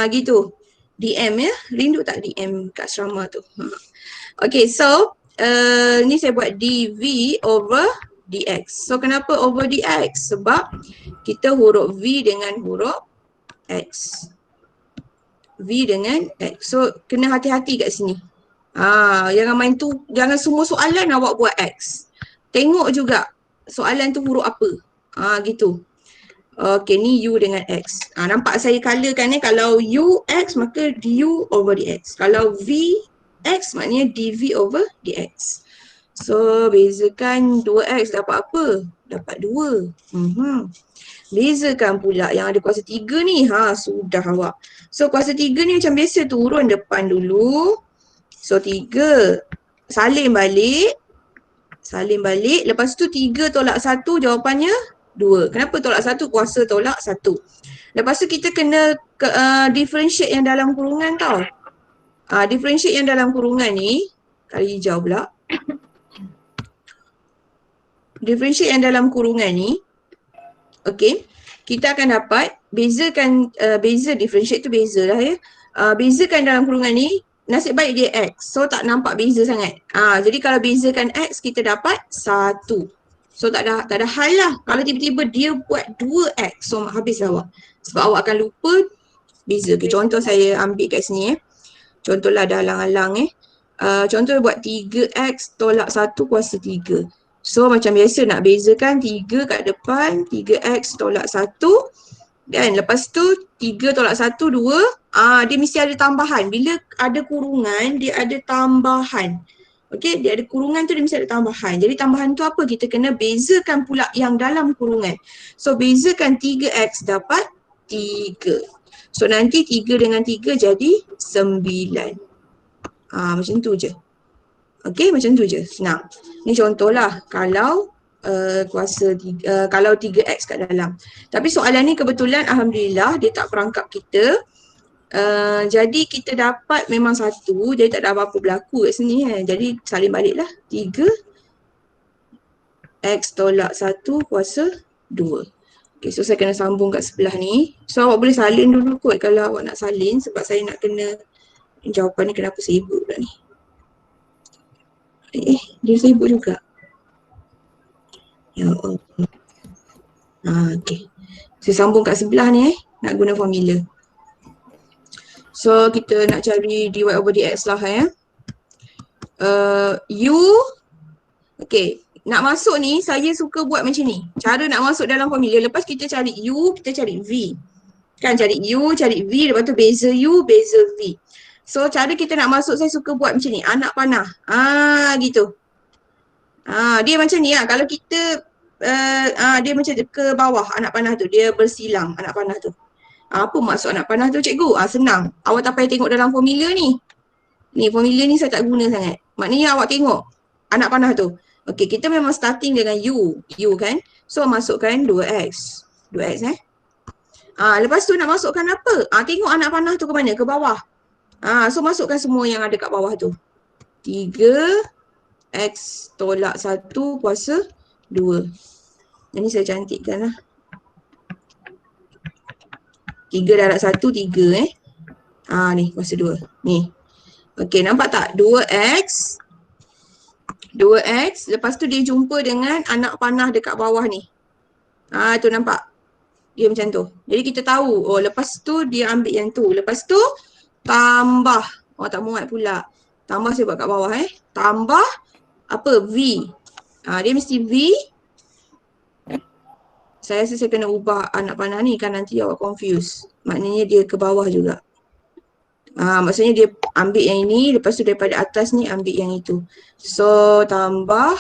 Gitu. Dm rindu tak dm kat asrama tu. Okay, so ni saya buat dv over dx. So kenapa over dx? Sebab kita huruf V dengan huruf X. V dengan X. So kena hati-hati kat sini. Jangan main tu, jangan semua soalan awak buat X. Tengok juga soalan tu huruf apa. Gitu. Okay, ni U dengan X. Nampak saya colourkan kalau U X maka du over dx. Kalau V X maknanya dv over dx. So bezakan 2x dapat apa? Dapat 2. Bezakan pula yang ada kuasa 3 ni. Sudah awak. So kuasa 3 ni macam biasa turun depan dulu. So 3 salin balik. Lepas tu 3 tolak 1 jawapannya 2. Kenapa tolak 1? Kuasa tolak 1. Lepas tu kita kena differentiate yang dalam kurungan tau. Differentiate yang dalam kurungan ni, kali hijau pula. Differentiate yang dalam kurungan ni, okay, kita akan dapat bezakan, differentiate tu beza lah bezakan dalam kurungan ni, nasib baik dia X. So tak nampak beza sangat. Jadi kalau bezakan X kita dapat 1. So tak ada hal lah. Kalau tiba-tiba dia buat 2x, so habis awak. Sebab awak akan lupa beza. Okay, contoh saya ambil kat sini Contohlah dah alang-alang contoh buat 3x tolak 1 kuasa 3. So macam biasa nak bezakan 3 kat depan, 3x tolak 1. Kan? Lepas tu 3 tolak 1, 2. Dia mesti ada tambahan. Bila ada kurungan, dia ada tambahan. Okay, dia ada kurungan tu dia mesti ada tambahan. Jadi tambahan tu apa? Kita kena bezakan pula yang dalam kurungan. So bezakan 3x dapat 3. So nanti 3 dengan 3 jadi 9. Macam tu je. Okey, macam tu je. Senang. Ni contohlah kalau kuasa kalau 3x kat dalam. Tapi soalan ni kebetulan alhamdulillah dia tak perangkap kita. Jadi kita dapat memang satu, jadi tak ada apa-apa berlaku kat sini kan. Jadi salin baliklah. 3x tolak 1 kuasa 2. Okay, so saya kena sambung kat sebelah ni. So awak boleh salin dulu kot kalau awak nak salin, sebab saya nak kena jawapan ni kenapa sibuk pula ni. Dia sibuk juga. Ya Allah. Okay. Saya sambung kat sebelah ni nak guna formula. So kita nak cari dy over dx lah U. Okay, nak masuk ni saya suka buat macam ni. Cara nak masuk dalam formula, lepas kita cari U, kita cari V. Kan cari U, cari V, lepas tu beza U, beza V. So cara kita nak masuk saya suka buat macam ni, anak panah. Gitu. Dia macam ni lah. Kalau kita dia macam ke bawah anak panah tu, dia bersilang anak panah tu. Apa maksud anak panah tu cikgu? Senang. Awak tak payah tengok dalam formula ni. Ni formula ni saya tak guna sangat. Maknanya awak tengok anak panah tu. Okey, kita memang starting dengan U. U kan? So masukkan 2x. 2x lepas tu nak masukkan apa? Tengok anak panah tu ke mana? Ke bawah. So masukkan semua yang ada kat bawah tu. 3x tolak 1 kuasa 2. Ini saya cantikkan lah. 3 darab 1, 3 ni kuasa 2. Ni. Okey, nampak tak? 2x. 2x. Lepas tu dia jumpa dengan anak panah dekat bawah ni. Tu nampak? Dia macam tu. Jadi kita tahu. Lepas tu dia ambil yang tu. Lepas tu tambah. Tak muat pula. Tambah saya buat kat bawah Tambah apa? V. Dia mesti V. Saya rasa saya kena ubah anak panah ni kan nanti awak confuse. Maknanya dia ke bawah juga. Maksudnya dia ambil yang ini, lepas tu daripada atas ni ambil yang itu. So tambah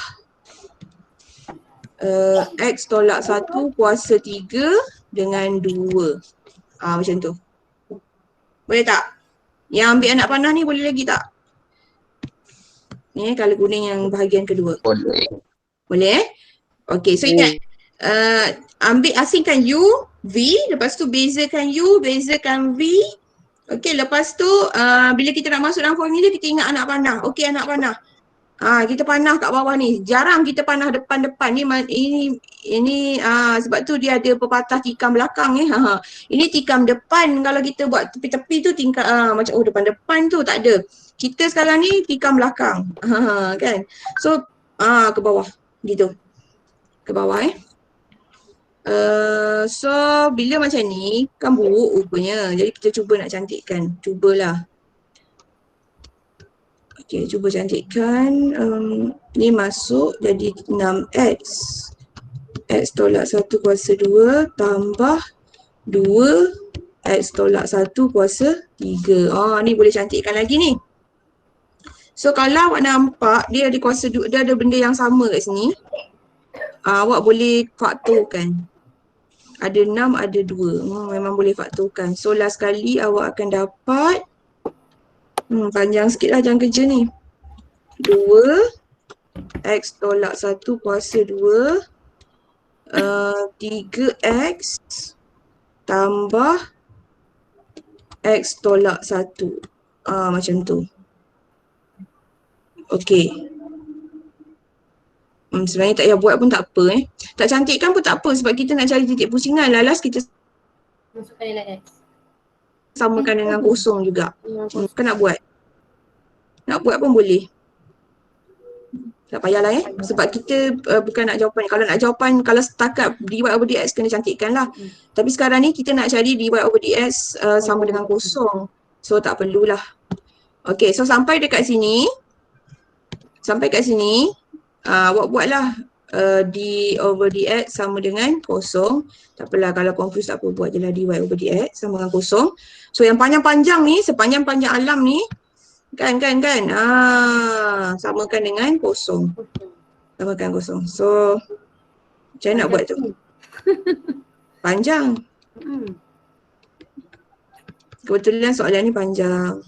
x tolak 1 kuasa 3 dengan 2. Macam tu. Boleh tak? Yang ambil anak panah ni boleh lagi tak? Ni kalau kuning yang bahagian kedua. Boleh. Boleh Okey, so ingat. Ambil asingkan U, V, lepas tu bezakan U, bezakan V. Okey, lepas tu bila kita nak masuk dalam formula kita ingat anak panah. Okey, anak panah. Kita panah kat bawah ni. Jarang kita panah depan-depan ni. Ini sebab tu dia ada pepatah tikam belakang ni. Ini tikam depan. Kalau kita buat tepi-tepi tu tingkat macam depan-depan tu tak ada. Kita sekarang ni tikam belakang. Kan? So ke bawah gitu. Ke bawah So bila macam ni kan buruk rupanya. Jadi kita cuba nak cantikkan. Cubalah. Okay, cuba cantikkan. Ni masuk jadi 6x. X tolak 1 kuasa 2 tambah 2 x tolak 1 kuasa 3. Ni boleh cantikkan lagi ni. So kalau awak nampak dia ada kuasa 2, dia ada benda yang sama kat sini. Awak boleh faktorkan. Ada 6, ada 2. Memang boleh faktorkan. So last kali awak akan dapat panjang sikit lah jam kerja ni. 2 x tolak 1 kuasa 2 3x tambah x tolak 1. Macam tu. Okey. Sebenarnya tak payah buat pun tak apa Tak cantikkan pun tak apa sebab kita nak cari titik pusingan. Lalas kita Masukkan nilai X. samakan dengan kosong juga. Kan nak buat? Nak buat pun boleh. Tak payahlah sebab kita bukan nak jawapan. Kalau nak jawapan, kalau setakat dy over dx kena cantikkan lah. Tapi sekarang ni kita nak cari dy over dx sama dengan kosong. So tak perlulah. Okay, so sampai dekat sini. Sampai kat sini, awak buatlah dy over dx sama dengan kosong. Tak apalah kalau confuse tak apa, buat je lah dy over dx sama dengan kosong. So yang panjang-panjang ni, sepanjang-panjang alam ni, kan. Samakan dengan kosong. Samakan kosong. So macam mana nak buat tu? Panjang. Kebetulan soalan ni panjang.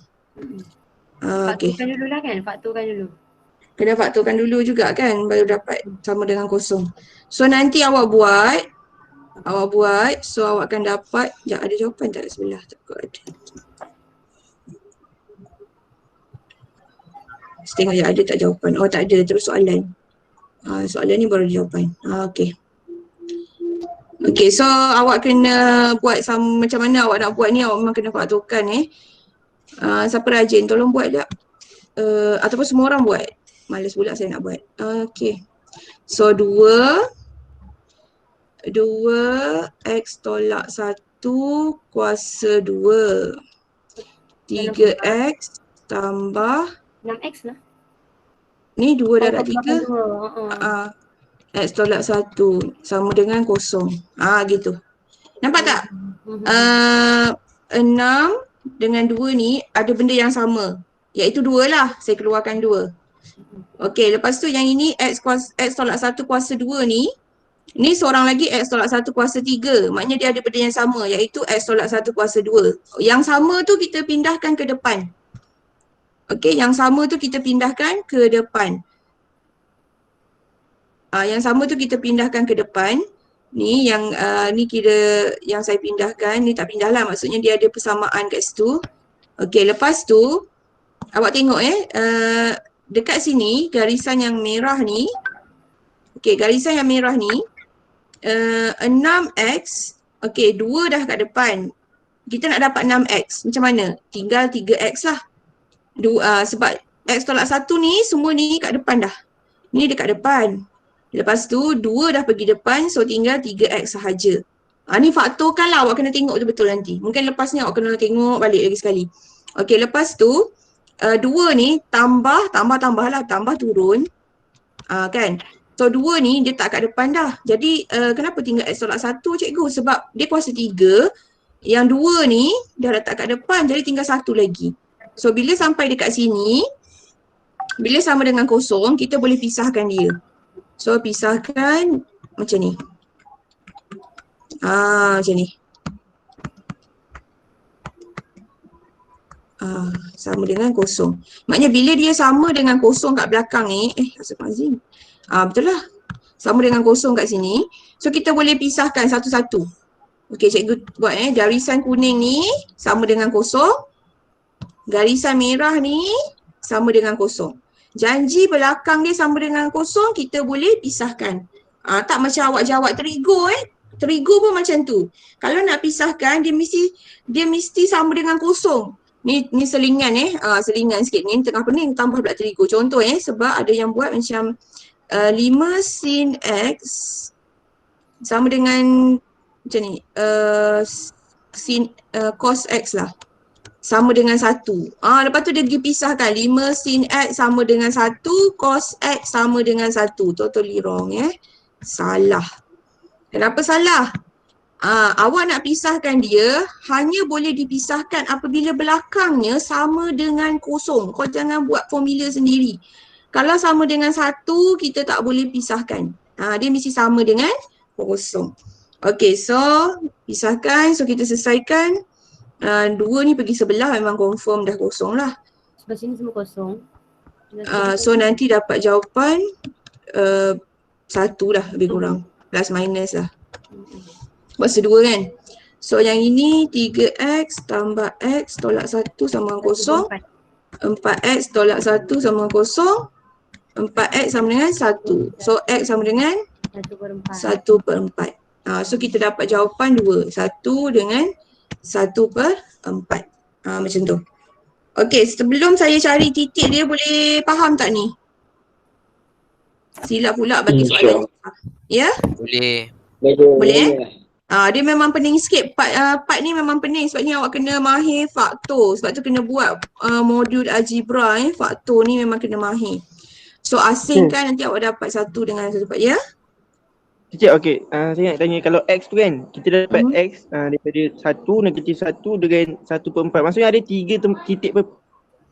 Okey. Fakturkan dulu lah kan? Fakturkan dulu. Kena fakturkan dulu juga kan baru dapat sama dengan kosong. So nanti awak buat. So awak akan dapat. Sekejap, ada jawapan tak sebelah? Takut ada. Tengok je ada tak jawapan. Oh tak ada, terus soalan. Soalan ni baru jawapan. Okey. Okey, so awak kena buat macam mana awak nak buat ni, awak memang kena fakturkan siapa rajin tolong buat tak? Ataupun semua orang buat. Malas pula saya nak buat. Okey. So 2 X tolak 1 kuasa 2. 3X tambah 6X lah. ni 2 darab 3. 2. X tolak 1 sama dengan kosong. Gitu. Nampak tak? 6 dengan 2 ni ada benda yang sama. Iaitu 2 lah. Saya keluarkan 2. Okey, lepas tu yang ini X tolak 1 kuasa 2 ni. Ni seorang lagi X tolak 1 kuasa 3. Maknanya dia ada benda yang sama iaitu X tolak 1 kuasa 2. Yang sama tu kita pindahkan ke depan. Okey, yang sama tu kita pindahkan ke depan. Yang sama tu kita pindahkan ke depan. Ni yang ni kira yang saya pindahkan, ni tak pindah lah, maksudnya dia ada persamaan kat situ. Okey, lepas tu awak tengok dekat sini garisan yang merah ni. Okey, garisan yang merah ni 6X. Okey, 2 dah kat depan. Kita nak dapat 6X. Macam mana? Tinggal 3X lah. Sebab X tolak 1 ni semua ni kat depan dah. Ni dekat depan. Lepas tu 2 dah pergi depan, so tinggal 3X sahaja. Ni faktorkan lah, awak kena tengok tu betul nanti. Mungkin lepas ni awak kena tengok balik lagi sekali. Okey, lepas tu 2 ni tambah lah, tambah turun. Kan? So 2 ni dia tak kat depan dah. Jadi kenapa tinggal X tolak 1 cikgu? Sebab dia kuasa 3. Yang 2 ni dah letak kat depan, jadi tinggal 1 lagi. So bila sampai dekat sini, bila sama dengan kosong, kita boleh pisahkan dia. So pisahkan macam ni. Macam ni. Sama dengan kosong. Maknanya bila dia sama dengan kosong kat belakang ni, Astagfirullahalazim. Betul lah. Sama dengan kosong kat sini. So kita boleh pisahkan satu-satu. Okey, cikgu buat garisan kuning ni sama dengan kosong. Garisan merah ni sama dengan kosong. Janji belakang dia sama dengan kosong, kita boleh pisahkan. Tak macam awak jawab terigu Terigu pun macam tu. Kalau nak pisahkan, dia mesti sama dengan kosong. Ni selingan selingan sikit ni tengah pening tambah pula terigu. Contoh sebab ada yang buat macam 5 sin X sama dengan macam ni. Sin cos X lah. Sama dengan 1. Lepas tu dia pergi pisahkan 5 sin X sama dengan 1, cos X sama dengan 1. Totally wrong Salah. Kenapa salah? Awak nak pisahkan dia hanya boleh dipisahkan apabila belakangnya sama dengan kosong. Kau jangan buat formula sendiri. Kalau sama dengan 1, kita tak boleh pisahkan. Dia mesti sama dengan kosong. Okay, so pisahkan. So kita selesaikan. 2 ni pergi sebelah memang confirm dah kosong lah. Sebelah sini semua kosong. So nanti dapat jawapan 1 lah lebih kurang. Plus minus lah. Kuasa 2 kan. So yang ini 3X tambah X tolak 1 sama dengan kosong. 4X tolak 1 sama dengan kosong. 4X sama dengan 1. So X sama dengan 1/4. So kita dapat jawapan 2. 1 dengan 1/4. Macam tu. Okey, sebelum saya cari titik dia boleh faham tak ni? Silap pula bagi soalan. Ya? Boleh. Boleh dia memang pening sikit. Part ni memang pening sebab ni awak kena mahir faktor. Sebab tu kena buat modul algebra faktor ni memang kena mahir. So asingkan nanti awak dapat 1 dengan 1/4 ya? Cik, okey. Saya nak tanya kalau X tu kan, kita dapat X daripada 1 negatif 1 dengan 1/4. Maksudnya ada 3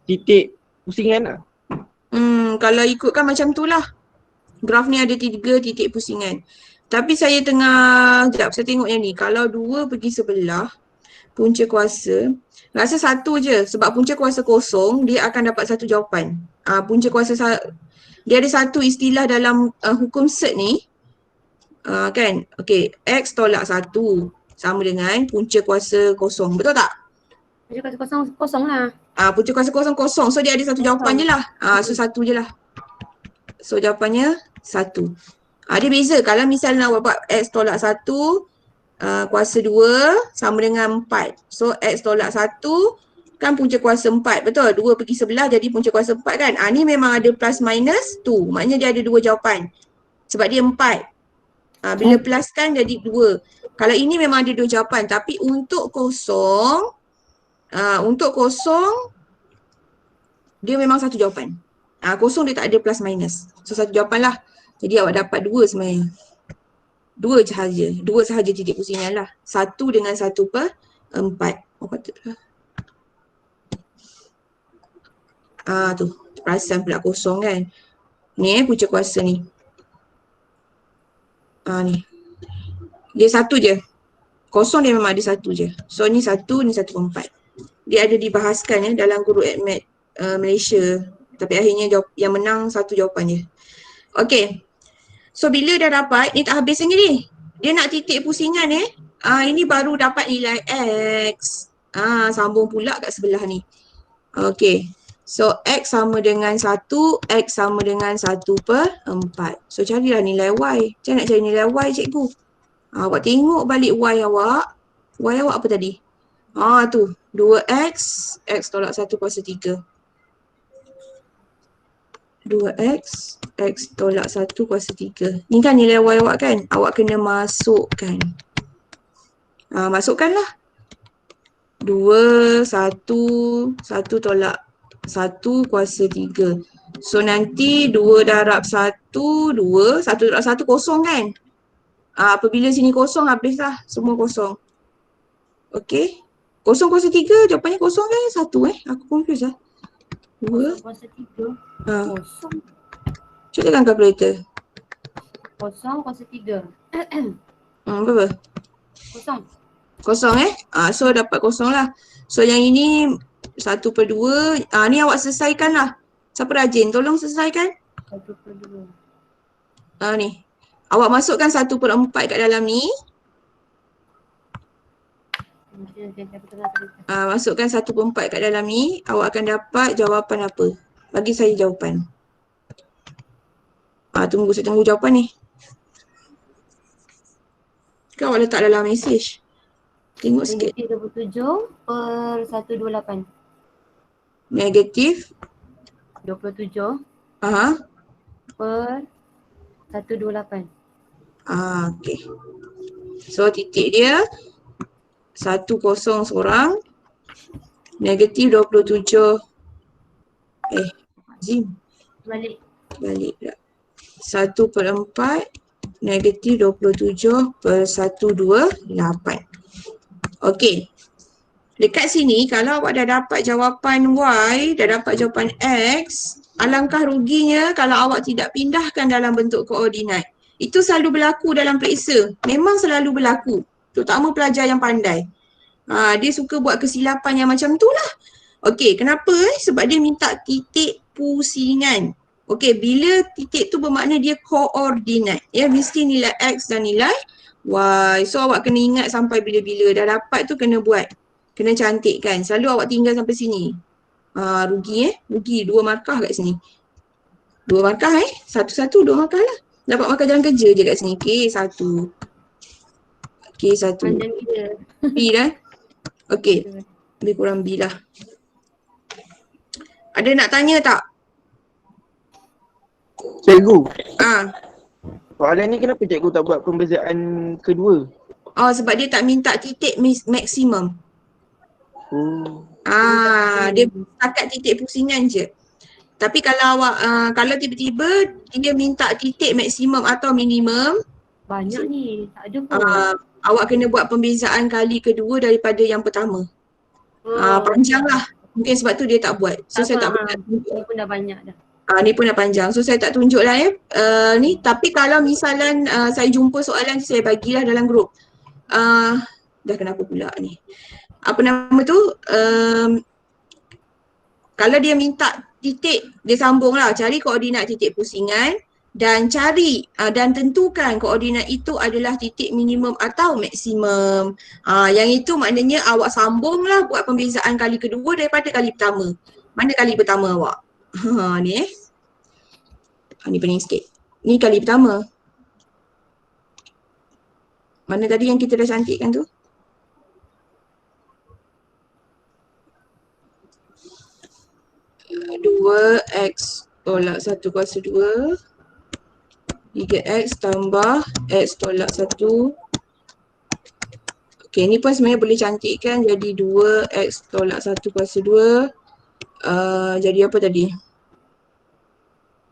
titik pusingan lah. Kalau ikutkan macam tu lah. Graf ni ada 3 titik pusingan. Tapi saya tengah, sekejap saya tengok yang ni. Kalau 2 pergi sebelah, punca kuasa. Rasa satu je sebab punca kuasa kosong dia akan dapat satu jawapan. Punca kuasa dia ada satu istilah dalam hukum set ni. Kan? Okey, X tolak 1 sama dengan punca kuasa kosong. Betul tak? Punca kuasa kosong, kosong lah. Punca kuasa kosong kosong. So dia ada satu jawapan je lah. So satu je lah. So jawapannya 1. Dia beza kalau misalnya nak buat X tolak 1 kuasa 2 sama dengan 4. So X tolak 1 kan punca kuasa 4. Betul? 2 pergi sebelah jadi punca kuasa 4 kan? Ni memang ada plus minus 2. Maknanya dia ada dua jawapan. Sebab dia 4. Bila plus kan jadi 2. Kalau ini memang ada dua jawapan. Tapi untuk kosong, dia memang satu jawapan. Kosong dia tak ada plus minus. So satu jawapan lah. Jadi awak dapat 2 sebenarnya. 2 sahaja. 2 sahaja titik pusingan lah. 1 dengan 1/4. Oh patutlah. Tu. Perasan pula kosong kan. Ni punca kuasa ni. Ni. Dia satu je. Kosong dia memang ada satu je. So ni 1, ni 1/4. Dia ada dibahaskan dalam guru AdMed Malaysia. Tapi akhirnya yang menang satu jawapan je. Okay. So bila dah dapat, ni tak habis lagi ni. Dia nak titik pusingan ini baru dapat nilai X. Sambung pula kat sebelah ni. Okay. So X sama dengan 1, X sama dengan 1/4. So carilah nilai Y. Macam nak cari nilai Y cikgu? Awak tengok balik Y awak. Y awak apa tadi? Tu 2X, X tolak 1 kuasa 3. 2X, X tolak 1 kuasa 3. Ni kan nilai Y awak kan? Awak kena masukkan. Masukkanlah. 2, 1 tolak 1 kuasa 3. So nanti 2 darab 1, 2. 1 darab 1 kosong kan? Apabila sini kosong habislah. Semua kosong. Okay. Kosong kuasa 3 jawapannya kosong kan? 1 Aku confuse lah. 2. Kuasa 3. Kosong. Cuba tekan kalkulator. Kosong kuasa 3. Berapa? Kosong. Kosong so dapat kosong lah. So yang ini 1/2. Ni awak selesaikan lah. Siapa rajin? Tolong selesaikan. 1/2. Ni. Awak masukkan 1/4 kat dalam ni. Masukkan 1/4 kat dalam ni. Awak akan dapat jawapan apa? Bagi saya jawapan. Saya tunggu jawapan ni. Kan awak letak dalam mesej. Tengok sikit. Negatif 27/128. Negatif 27 per 128. Okay. So titik dia 10 seorang. Negatif 27. Zim. Balik pula. 1/4 negatif 27/128. Okey. Dekat sini kalau awak dah dapat jawapan Y, dah dapat jawapan X, alangkah ruginya kalau awak tidak pindahkan dalam bentuk koordinat. Itu selalu berlaku dalam periksa. Memang selalu berlaku. Terutama pelajar yang pandai. Dia suka buat kesilapan yang macam tu lah. Okey, kenapa? Sebab dia minta titik pusingan. Okey, bila titik tu bermakna dia koordinat. Ya, mesti nilai X dan nilai Y. So awak kena ingat sampai bila-bila. Dah dapat tu kena buat. Kena cantikkan. Selalu awak tinggal sampai sini. Rugi Rugi 2 markah kat sini. 2 markah Satu-satu 2 markah lah. Dapat markah jalan kerja je kat sini. K1. K1. Panjang gila. B dah. Okey. Lebih kurang B lah. Ada nak tanya tak? Cikgu. Ah. Soalan ni kenapa cikgu tak buat pembezaan kedua? Sebab dia tak minta titik maksimum. Oh. Dia setakat titik pusingan je. Tapi kalau awak kalau tiba-tiba dia minta titik maksimum atau minimum, Banyak ni. Tak ada pun. awak kena buat pembezaan kali kedua daripada yang pertama. Panjang lah. Mungkin sebab tu dia tak buat. So saya tak boleh tunjuk. Ni pun dah banyak dah. Ni pun dah panjang. So saya tak tunjuk lah ni. Tapi kalau misalan saya jumpa soalan, saya bagilah dalam grup. Dah kenapa pula ni. apa nama tu, kalau dia minta titik, dia sambung lah, cari koordinat titik pusingan dan cari dan tentukan koordinat itu adalah titik minimum atau maksimum. Yang itu maknanya awak sambunglah buat pembezaan kali kedua daripada kali pertama. Mana kali pertama awak? Ni ni pening sikit. Ni kali pertama. Mana tadi yang kita dah cantikkan tu? Dua X tolak 1 kuasa 2 3X tambah X tolak 1. Okay, ni pun sebenarnya boleh cantikkan jadi 2X tolak 1 kuasa 2. Jadi apa tadi?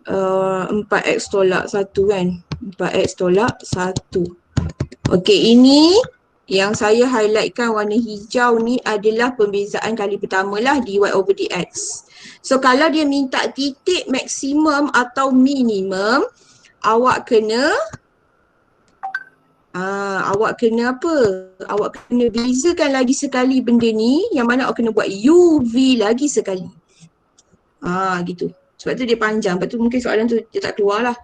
4X tolak 1 kan? 4X tolak 1. Okay, ini yang saya highlightkan warna hijau ni adalah pembezaan kali pertama lah dy over dx. So kalau dia minta titik maksimum atau minimum, awak kena apa? Awak kena bezakan lagi sekali benda ni, yang mana awak kena buat UV lagi sekali. Gitu. Sebab tu dia panjang. Lepas tu mungkin soalan tu dia tak keluar lah.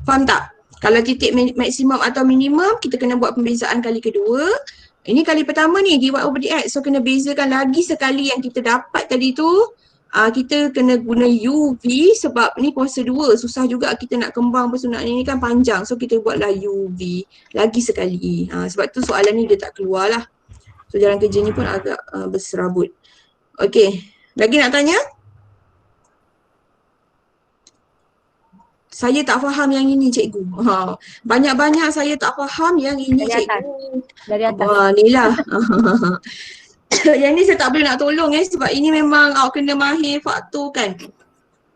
Faham tak? Kalau titik maksimum atau minimum, kita kena buat pembezaan kali kedua. Ini kali pertama ni, dy over dx. So kena bezakan lagi sekali yang kita dapat tadi tu. Kita kena guna UV sebab ni kuasa 2. Susah juga kita nak kembang pesunan ni kan panjang. So kita buatlah UV lagi sekali. Sebab tu soalan ni dia tak keluar lah. So jalan kerja ni pun agak berserabut. Okay. Lagi nak tanya? Saya tak faham yang ini cikgu. Banyak-banyak saya tak faham yang ini Dari atas. cikgu. Dari atas. Ni lah. Yang ni saya tak boleh nak tolong sebab ini memang awak kena mahir fakturkan.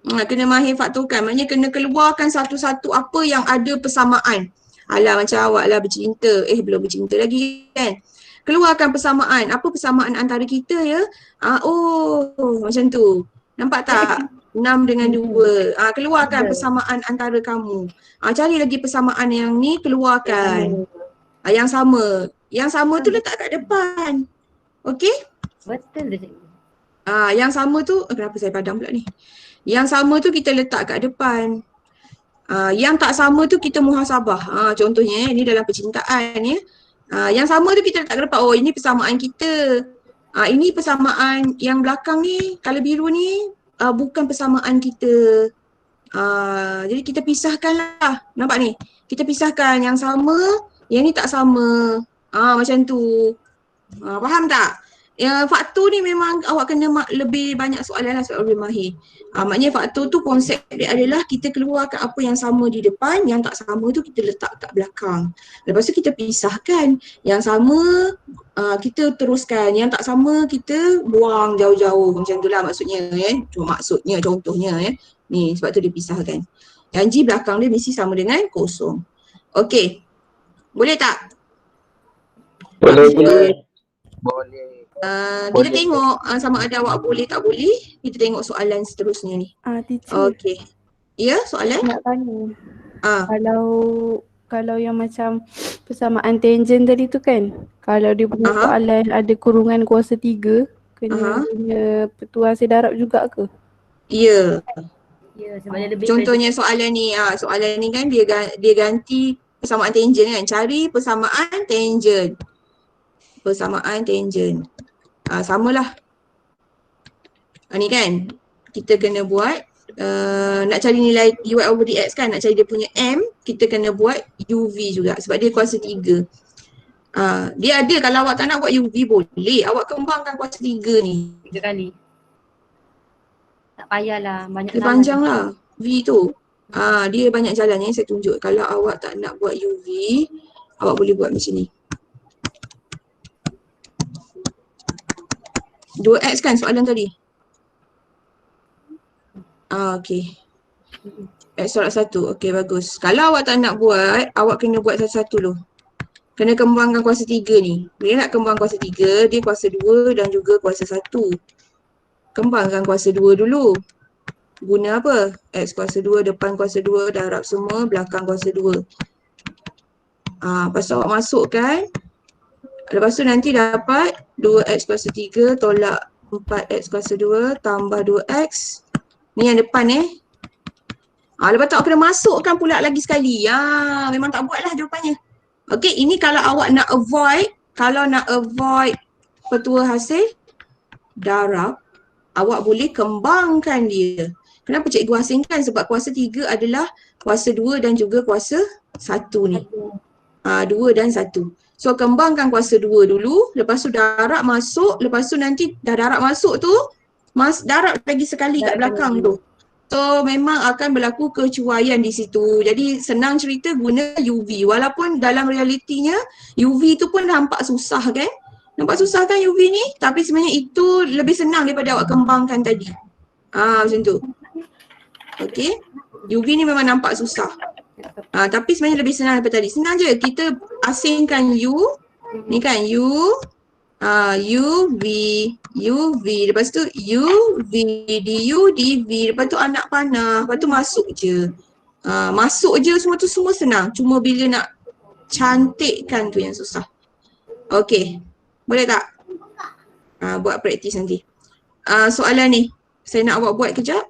Kena mahir fakturkan. Maknanya kena keluarkan satu-satu apa yang ada persamaan. Alah macam awak lah bercinta. Belum bercinta lagi kan. Keluarkan persamaan. Apa persamaan antara kita ya? Macam tu. Nampak tak? 6 dengan 2. Keluarkan persamaan antara kamu. Cari lagi persamaan yang ni, keluarkan. Yang sama. Yang sama tu letak kat depan. Okey? Betul tu cikgu. Yang sama tu, kenapa saya padam pula ni? Yang sama tu kita letak kat depan. Yang tak sama tu kita muhasabah. Contohnya ni dalam percintaan ya. Yang sama tu kita letak kat depan. Ini persamaan kita. Ini persamaan yang belakang ni, kalau biru ni bukan persamaan kita. Jadi kita pisahkan lah. Nampak ni? Kita pisahkan yang sama, yang ni tak sama. Macam tu. Faham tak? Faktor ni memang awak kena lebih banyak soalan lah sebab lebih mahir. Maknanya faktor tu konsep dia adalah kita keluarkan apa yang sama di depan, yang tak sama tu kita letak kat belakang. Lepas tu kita pisahkan. Yang sama kita teruskan, yang tak sama kita buang jauh-jauh. Macam tu lah maksudnya maksudnya contohnya Ni sebab tu dia pisahkan. Yang G belakang dia mesti sama dengan kosong. Okey. Boleh tak? Boleh. Kita tengok sama ada awak boleh tak boleh. Kita tengok soalan seterusnya ni. Teacher. Okey. Ya, soalan? Nak tanya. Ah. Kalau yang macam persamaan tangent tadi tu kan, kalau dia punya soalan ada kurungan kuasa 3, kena punya petuah sedarab juga ke? Ya. Ya, sebab dia lebih Contohnya soalan ni kan dia ganti persamaan tangent kan. Cari persamaan tangent. Persamaan tangent. Samalah. Ni kan kita kena buat nak cari nilai dy over dx kan, nak cari dia punya m, kita kena buat uv juga sebab dia kuasa 3. Dia ada, kalau awak tak nak buat uv boleh, awak kembangkan kuasa 3 ni 3 kali. Tak payahlah banyak dia panjang lah v tu. Dia banyak jalan yang saya tunjuk. Kalau awak tak nak buat uv, awak boleh buat macam ni. 2x kan soalan tadi? Okey. X tolak 1. Okey, bagus. Kalau awak tak nak buat, awak kena buat satu-satu dulu. Kena kembangkan kuasa 3 ni. Bila nak kembang kuasa 3, dia kuasa 2 dan juga kuasa 1. Kembangkan kuasa 2 dulu. Guna apa? X kuasa 2, depan kuasa 2, darab semua, belakang kuasa 2. Lepas tu awak masukkan Lepas tu nanti dapat 2x kuasa 3 tolak 4x kuasa 2 tambah 2x. Ni yang depan lepas tu awak kena masukkan pula lagi sekali. Memang tak buat lah jawapannya. Okay, ini kalau awak nak avoid, petua hasil darab, awak boleh kembangkan dia. Kenapa cikgu asingkan? Sebab kuasa 3 adalah kuasa 2 dan juga kuasa 1 ni. 2 dan 1. So kembangkan kuasa 2 dulu, lepas tu darab masuk, lepas tu nanti dah darab masuk tu, darab lagi sekali kat belakang tu. So memang akan berlaku kecuaian di situ. Jadi senang cerita guna UV. Walaupun dalam realitinya UV tu pun nampak susah kan? Nampak susah kan UV ni? Tapi sebenarnya itu lebih senang daripada awak kembangkan tadi. Macam tu. Okay. UV ni memang nampak susah. Tapi sebenarnya lebih senang daripada tadi. Senang je. Kita asingkan U. Ni kan U. UV, UV, lepas tu UV, DU, DV, lepas tu anak panah, lepas tu masuk je. Masuk je semua tu semua senang. Cuma bila nak cantikkan tu yang susah. Okay, boleh tak? Buat praktis nanti. Soalan ni, saya nak awak buat kejap.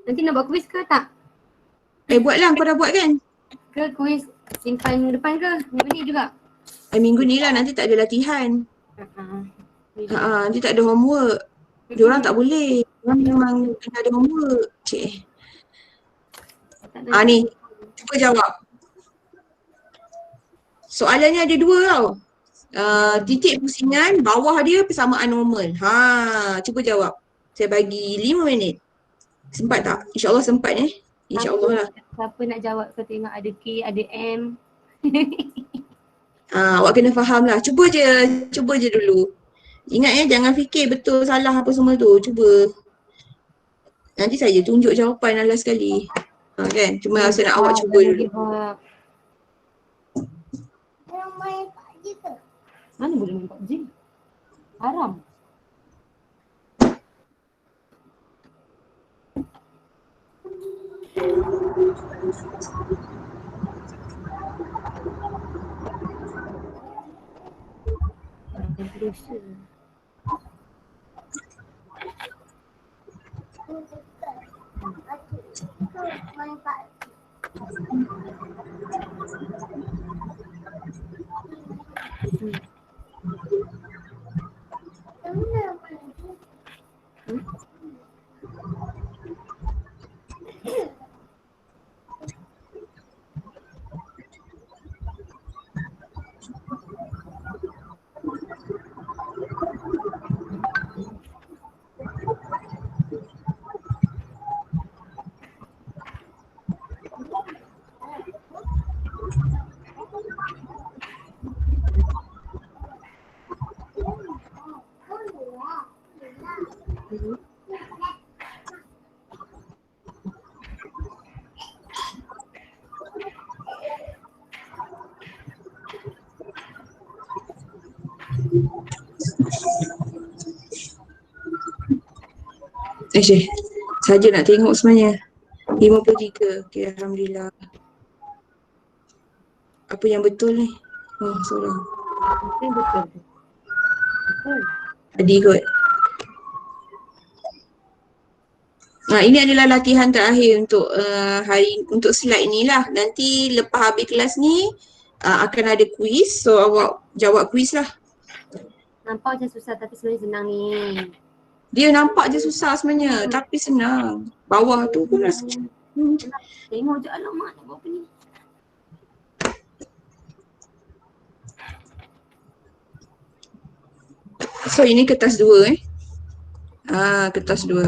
Nanti nak buat kuis ke tak? Buatlah, kau dah buat kan? Ke kuis simpan depan ke? Minggu ni juga? Minggu ni lah, nanti tak ada latihan. Nanti tak ada homework. Diorang tak boleh. Diorang memang kena ada homework. Cik. Ni, cuba jawab. Soalannya ada 2 tau. Titik pusingan, bawah dia persamaan normal. Cuba jawab. Saya bagi 5 minit. Sempat tak? InsyaAllah sempat InsyaAllah lah. Siapa nak jawab kau tengok ada K, ada M. Awak kena faham lah. Cuba je dulu. Ingat jangan fikir betul salah apa semua tu. Cuba. Nanti saya tunjuk jawapan last sekali. Kan? Cuma saya nak awak cuba dulu. Mana boleh main PUBG? Haram. Saja nak tengok sebenarnya. 53. Okay, Alhamdulillah. Apa yang betul ni? Seorang. Betul. Tadi kot. Ini adalah latihan terakhir untuk untuk slide ni lah. Nanti lepas habis kelas ni akan ada quiz. So awak jawab quiz lah. Nampak macam susah tapi sebenarnya senang ni. Dia nampak je susah sebenarnya tapi senang. Bawah tu pun rasa Tengok je alamak nak buat apa ni. So ini kertas 2 kertas 2.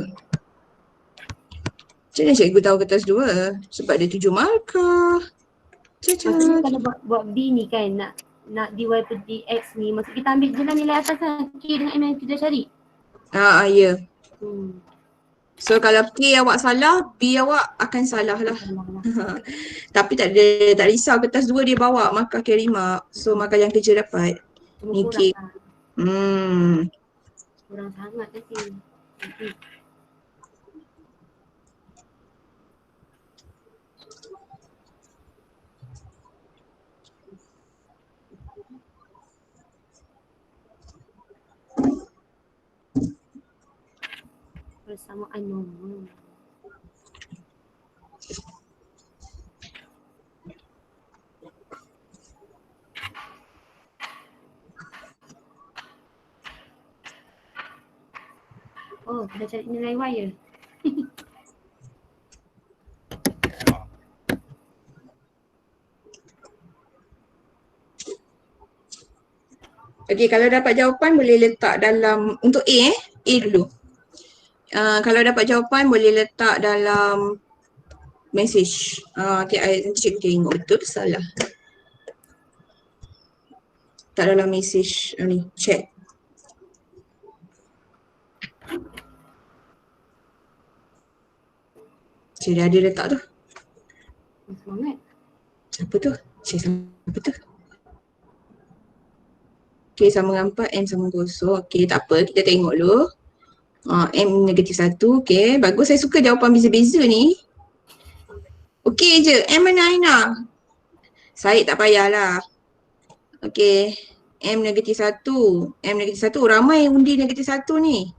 Macam mana cikgu tahu kertas 2? Sebab dia 7 markah. Maksudnya kalau buat B ni kan nak dy per dx ni, maksud kita ambil je lah nilai atas kan, K dengan M yang kita cari. Ya. So kalau K awak salah, B awak akan salah lah. Tapi tak risau, kertas 2 dia bawa markah carry mark. So markah yang kerja dapat. Ni K. Kurang sangat nanti. persamaan normal. Oh, dah cari nilai Y ya? Okey, kalau dapat jawapan boleh letak dalam, untuk A dulu. Kalau dapat jawapan boleh letak dalam message. Okay, nanti cikgu tengok betul ke salah. Tak dalam message ni, chat. Cik dah ada letak tu. Semangat. Siapa tu? Cik siapa tu? Okay, sama dengan 4, M sama 0. Okay, tak apa. Kita tengok dulu. M negatif 1. Okay, bagus. Saya suka jawapan beza-beza ni. Okay je. M mana Aina? Syed tak payahlah. Okay. M negatif 1. M negatif 1. Ramai undi negatif 1 ni.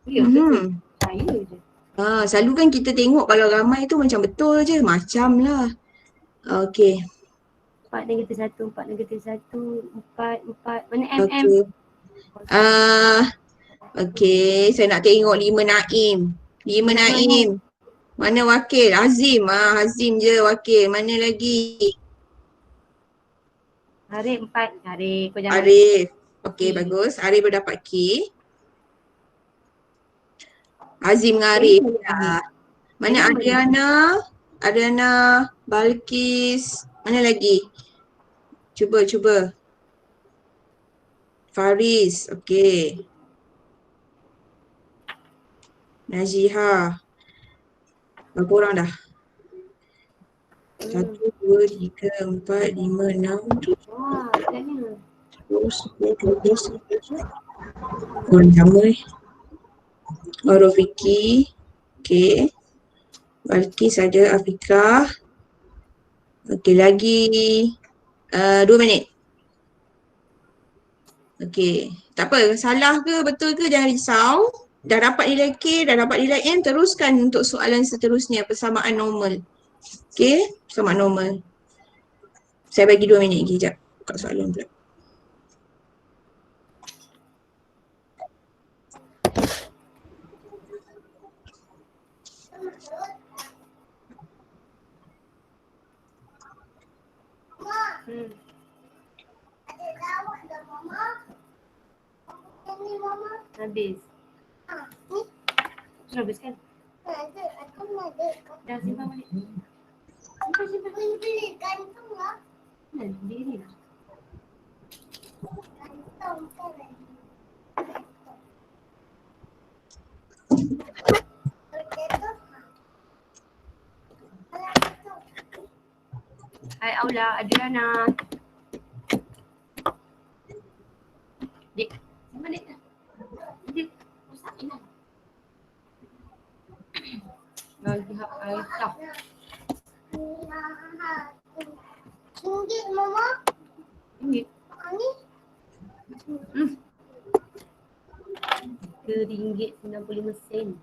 Ya, betul. Saya je. Selalu kan kita tengok kalau ramai tu macam betul je. Macam lah. Okay. 4 negatif 1, 4 negatif 1, 4, 4. Mana M? Okay. Okay, saya nak tengok 5 Naim. 5 Naim. Mana wakil? Hazim. Hazim je wakil. Mana lagi? Arif 4. Arif, kau jangan. Arif. Okay, bagus. Arif berdapat K. Hazim dengan Arif. Mana Adriana, Balkis. Mana lagi? Cuba. Faris. Okay. Najiha. Berapa orang dah? 1, 2, 3, 4, 5, 6, 7, Wah, sedapnya. 10, 11, 12. Orang sama ni. Rofiki. Okay. Balkis ada, Afika. Okay, lagi 2 minit. Okay, tak apa, salah ke betul ke jangan risau. Dah dapat nilai K, dah dapat nilai M, teruskan untuk soalan seterusnya, persamaan normal. Okay, persamaan normal. Saya bagi 2 minit lagi, sekejap. Buka soalan pula. Habis. Sudah habis kan? Dah simpan balik. Simpan. Diri lah. Hai Aula, Adriana. Dik, simpan dik. Dik, rosak ni lah. Lagi hak air tak. Ringgit mama. Ringgit. Ni. RM1.95.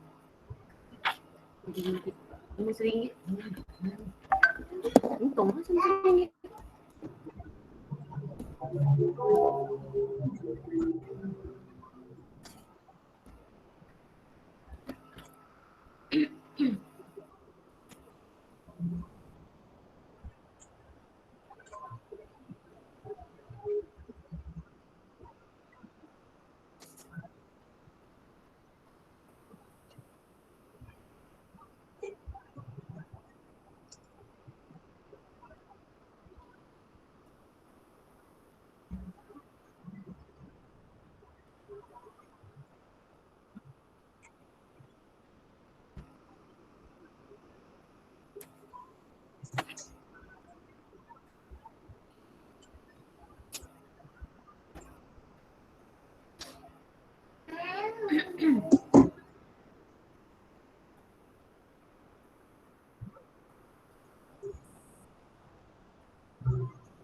RM1. RM1. Untung lah RM1.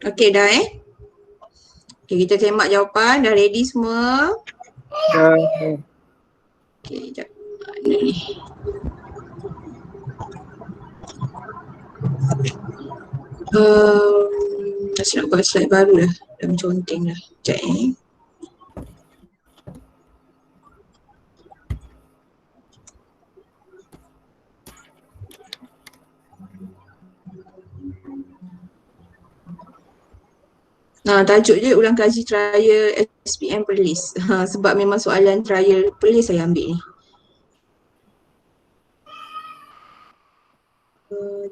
Okay dah Okay, kita tembak jawapan. Dah ready semua? Dah. Okay, sekejap. Ni. Saya nak buat slide baru dah. Dah menconteng dah. Sekejap tajuk je ulang kaji trial SPM Perlis. Sebab memang soalan trial Perlis saya ambil ni.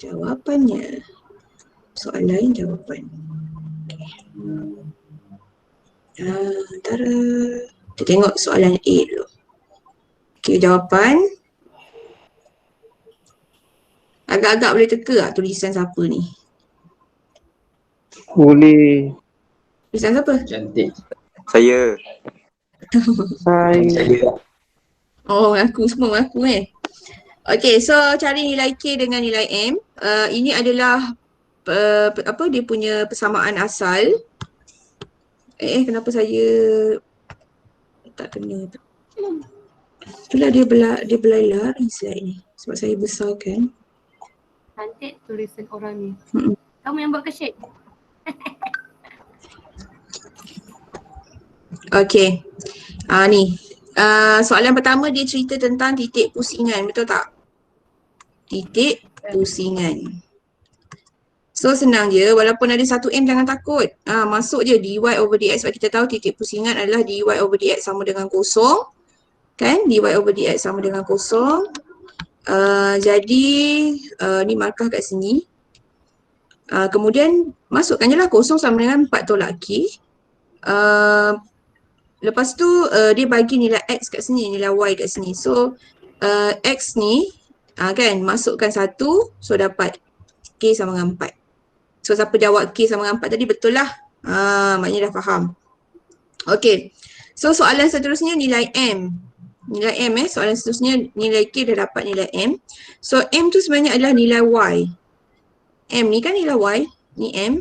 Jawapannya. Soalan jawapan. Antara kita tengok soalan A dulu. Okey, jawapan. Agak-agak boleh teka tak tulisan siapa ni? Boleh. Tulisan siapa? Cantik. Saya. Saya. Oh, mengaku semua mengaku Okey, so cari nilai K dengan nilai M. Ini adalah apa dia punya persamaan asal. Kenapa saya tak kena? Itulah dia berlari slide ni sebab saya besarkan. Cantik tulisan orang ni. Kamu yang buat ke Syed? Okey. Ni. Soalan pertama dia cerita tentang titik pusingan, betul tak? Titik pusingan. So senang je, walaupun ada satu M jangan takut. Masuk je dy over dx sebab kita tahu titik pusingan adalah dy over dx sama dengan kosong. Kan? Dy over dx sama dengan kosong. Jadi ni markah kat sini. Kemudian masukkan je lah kosong sama dengan 4 tolak K. Lepas tu dia bagi nilai X kat sini, nilai Y kat sini. So X ni kan masukkan 1, so dapat K sama dengan 4. So siapa jawab K sama dengan 4 tadi betul lah. Maknanya dah faham. Okay. So soalan seterusnya nilai M. Nilai M soalan seterusnya nilai K dah dapat nilai M. So M tu sebenarnya adalah nilai Y. M ni kan nilai Y. Ni M.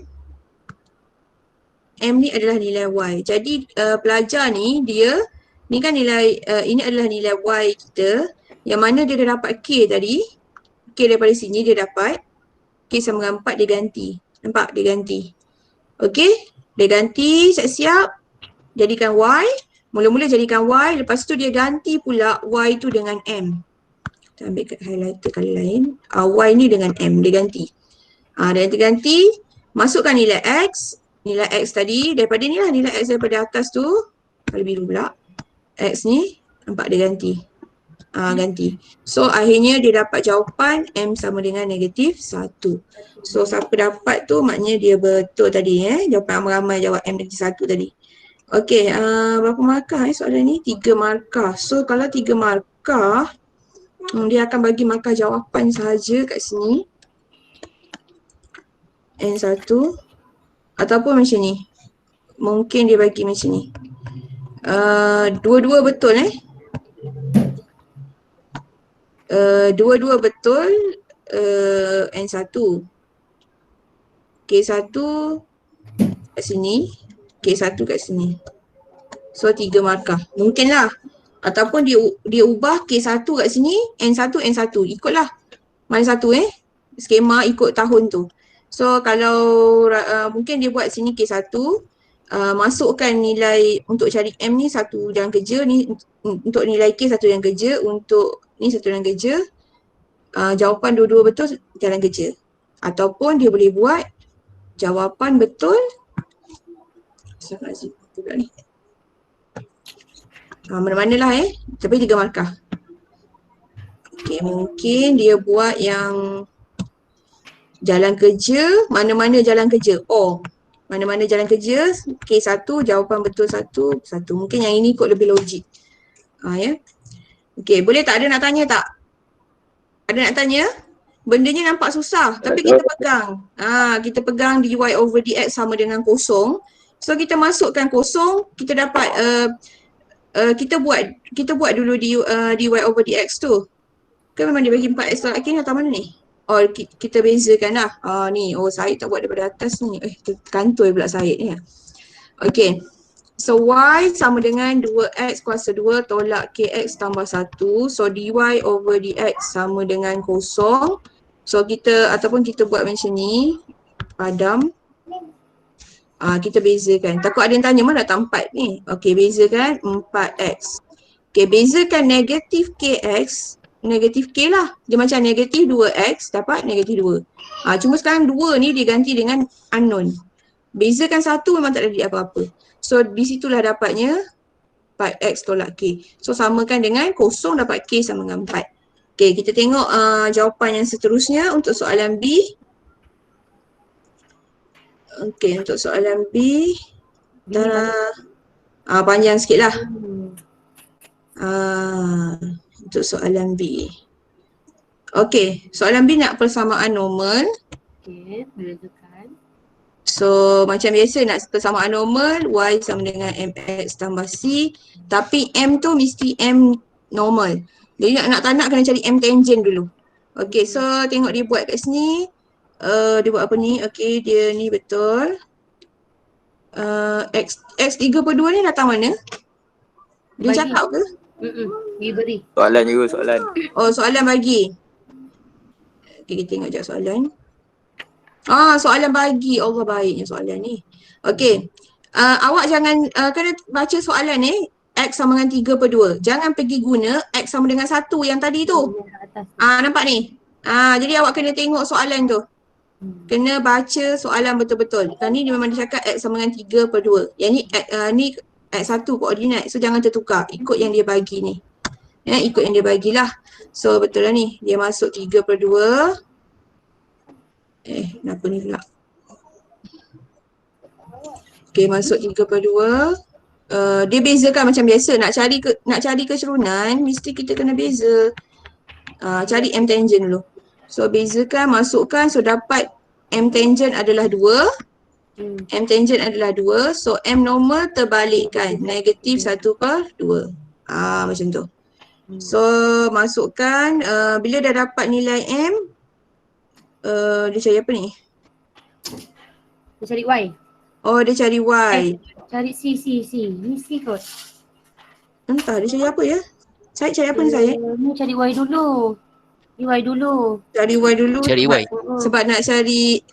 M ni adalah nilai Y. Jadi pelajar ni dia ni kan nilai ini adalah nilai Y kita. Yang mana dia dah dapat K tadi. K daripada sini dia dapat K sama dengan 4 dia ganti. Nampak? Dia ganti. Okey? Dia ganti, siap-siap. Jadikan Y. Mula-mula jadikan Y. Lepas tu dia ganti pula Y tu dengan M. Kita ambil kat highlighter kali lain. Y ni dengan M. Dia ganti. Dia ganti. Masukkan nilai X. Nilai X tadi. Daripada ni lah nilai X daripada atas tu. Kalau biru pula. X ni. Nampak dia ganti. Ganti. So akhirnya dia dapat jawapan M sama dengan -1. So siapa dapat tu maknanya dia betul tadi jawapan ramai-ramai jawab M -1 tadi. Okey, berapa markah soalan ni? 3 markah. So kalau 3 markah dia akan bagi markah jawapan sahaja kat sini. N1 ataupun macam ni. Mungkin dia bagi macam ni. Dua-dua betul dua-dua betul N1. K1 kat sini, K1 kat sini. So 3 markah. Mungkin lah. Ataupun dia ubah K1 kat sini, N1, N1. Ikutlah. Mana satu skema ikut tahun tu. So kalau mungkin dia buat sini K1, masukkan nilai untuk cari M ni satu jalan kerja, ni untuk nilai K satu jalan kerja, untuk ni satu jalan kerja. Jawapan dua-dua betul jalan kerja. Ataupun dia boleh buat jawapan betul. Astagfirullahaladzim. Pula ni. Mana-manalah tapi 3 markah. Okay, mungkin dia buat yang jalan kerja, mana-mana jalan kerja. Mana-mana jalan kerja, K1, jawapan betul 1. Mungkin yang ini kot lebih logik. Okay, boleh tak? Ada nak tanya tak? Ada nak tanya? Bendanya nampak susah tapi kita pegang. Kita pegang dy over dx sama dengan kosong. So kita masukkan kosong, kita dapat kita buat dulu dy over dx tu. Kan memang dia bagi 4x tolak K ni atau mana ni? Kita bezakan lah. Ni, Syed tak buat daripada atas ni. Kantoi pula Syed ni. Okay. So y sama dengan 2x kuasa 2 tolak kx tambah 1. So dy over dx sama dengan kosong. So kita ataupun kita buat macam ni. Padam. Kita bezakan. Takut ada yang tanya mana tak 4 ni. Okey, bezakan 4x. Okey, bezakan negatif kx, negatif k lah. Dia macam negatif 2x dapat negatif 2. Cuma sekarang 2 ni diganti dengan unknown. Bezakan 1 memang tak ada jadi apa-apa. So di situlah dapatnya 4x tolak k. So samakan dengan kosong dapat k sama dengan 4. Okey, kita tengok jawapan yang seterusnya untuk soalan B. Okey, untuk soalan B panjang sikit lah. Untuk soalan B. Okey, soalan B nak persamaan normal. Okey, menunjukkan. So macam biasa nak persamaan normal, y sama dengan mx tambah c. Tapi m tu mesti m normal. Jadi nak tak nak kena cari m tangent dulu. Okey, so tengok dia buat kat sini. Dia buat apa ni? Okey, dia ni betul. X3/2 ni datang mana? Dia Bagi. cakap ke? Dia beri. Soalan juga soalan. Oh, soalan bagi. Okey, kita tengok sekejap soalan. Soalan bagi. Allah baiknya soalan ni. Okey. Awak jangan kena baca soalan ni x sama dengan 3/2. Jangan pergi guna x sama dengan 1 yang tadi tu. Nampak ni? Jadi awak kena tengok soalan tu. Kena baca soalan betul-betul. Ni dia memang dia cakap x sama dengan 3/2. Yang ni x1 koordinat. So jangan tertukar. Ikut yang dia bagi ni. Ikut yang dia bagilah. So betul lah ni. Dia masuk 3/2. Kenapa ni pula? Okey, masuk 3/2. Dia bezakan macam biasa. Nak cari kecerunan, mesti kita kena beza. Cari m tangent dulu. So bezakan, masukkan. So dapat m tangent adalah 2. M tangent adalah 2. So m normal terbalikkan. Negatif 1/2. Macam tu. So masukkan. Bila dah dapat nilai m, dia cari apa ni? Dia cari Y. Oh, dia cari Y. Cari C. Ni C kot. Entah dia cari apa ya? Saya cari apa ni saya? Ni cari Y dulu. Ni Y dulu. Cari Y dulu. Cari Y. Sebab nak cari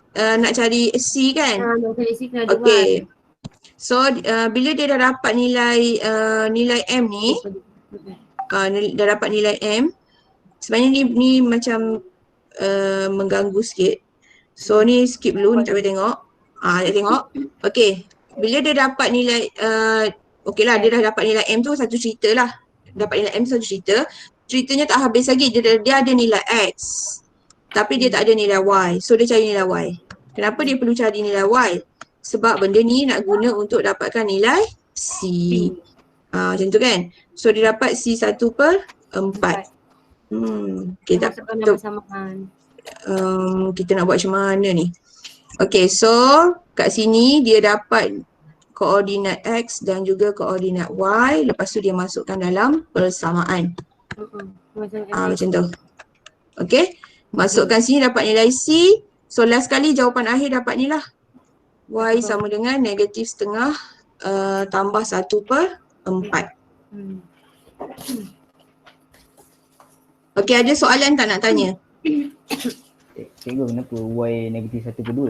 C kan? Nak cari C kena ada Y. Okey. So bila dia dah dapat nilai M ni, dah dapat nilai M, sebenarnya ni macam mengganggu sikit. So ni skip dulu, kita tengok. Kita tengok. Okey. Bila dia dapat nilai okey lah, dia dah dapat nilai M tu satu cerita lah. Dapat nilai M tu satu cerita. Ceritanya tak habis lagi. Dia ada nilai X. Tapi dia tak ada nilai Y. So dia cari nilai Y. Kenapa dia perlu cari nilai Y? Sebab benda ni nak guna untuk dapatkan nilai C. Macam tu kan. So dia dapat C 1/4. Okay, tak kita nak buat macam mana ni? Okay, so kat sini dia dapat koordinat X dan juga koordinat Y. Lepas tu dia masukkan dalam persamaan. Macam tu. Okay, masukkan sini dapat nilai C. So last kali jawapan akhir dapat ni lah. Y sama dengan negatif setengah tambah 1/4. Okay, ada soalan tak nak tanya? Cikgu, kenapa Y negatif 1/2?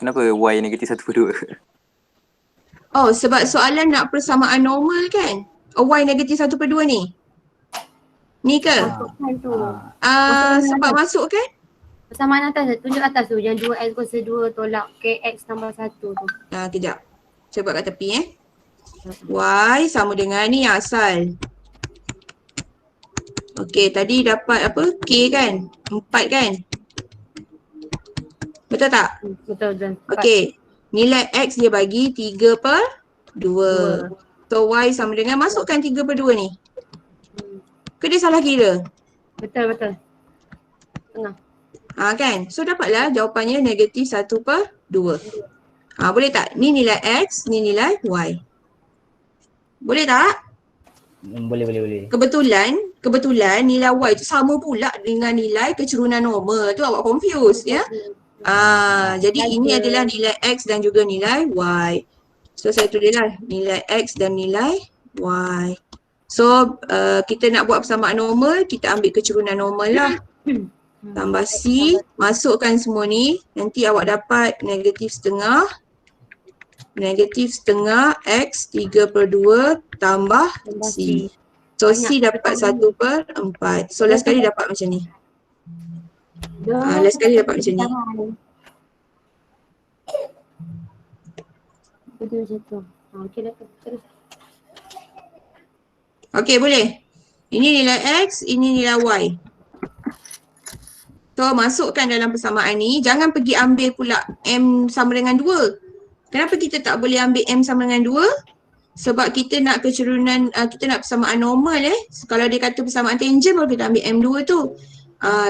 Kenapa Y negatif 1/2? Oh, sebab soalan nak persamaan normal kan? Y negatif 1/2 ni. Ni ke? Sebab masuk kan? Persamaan atas, tunjuk atas tu. Yang 2x kuasa 2 tolak kx tambah 1 tu. Kejap. Saya buat kat tepi Y sama dengan ni asal. Okey, tadi dapat apa? K kan? 4 kan? Betul tak? Betul. Okey. Nilai X dia bagi 3/2. So Y sama dengan, masukkan 3/2 ni. Ke dia salah kira? Betul. Tengah. Kan? So dapatlah jawapannya negatif 1/2. Boleh tak? Ni nilai X, ni nilai Y. Boleh tak? Boleh. Kebetulan nilai Y tu sama pula dengan nilai kecerunan normal. Tu awak confuse ya. Jadi ini adalah nilai X dan juga nilai Y. So saya tulislah nilai X dan nilai Y. So kita nak buat persamaan normal, kita ambil kecerunan normal lah. Tambah C, masukkan semua ni, nanti awak dapat negatif setengah X 3/2 tambah C. So C dapat 1/4. So last kali dapat macam ni. Last kali dapat macam ni. Betul macam tu. Okey dah terus. Okey, boleh. Ini nilai X, ini nilai Y. So masukkan dalam persamaan ni, jangan pergi ambil pula M sama dengan 2. Kenapa kita tak boleh ambil M sama dengan 2? Sebab kita nak kecerunan, kita nak persamaan normal Kalau dia kata persamaan tangent baru kita ambil M2 tu.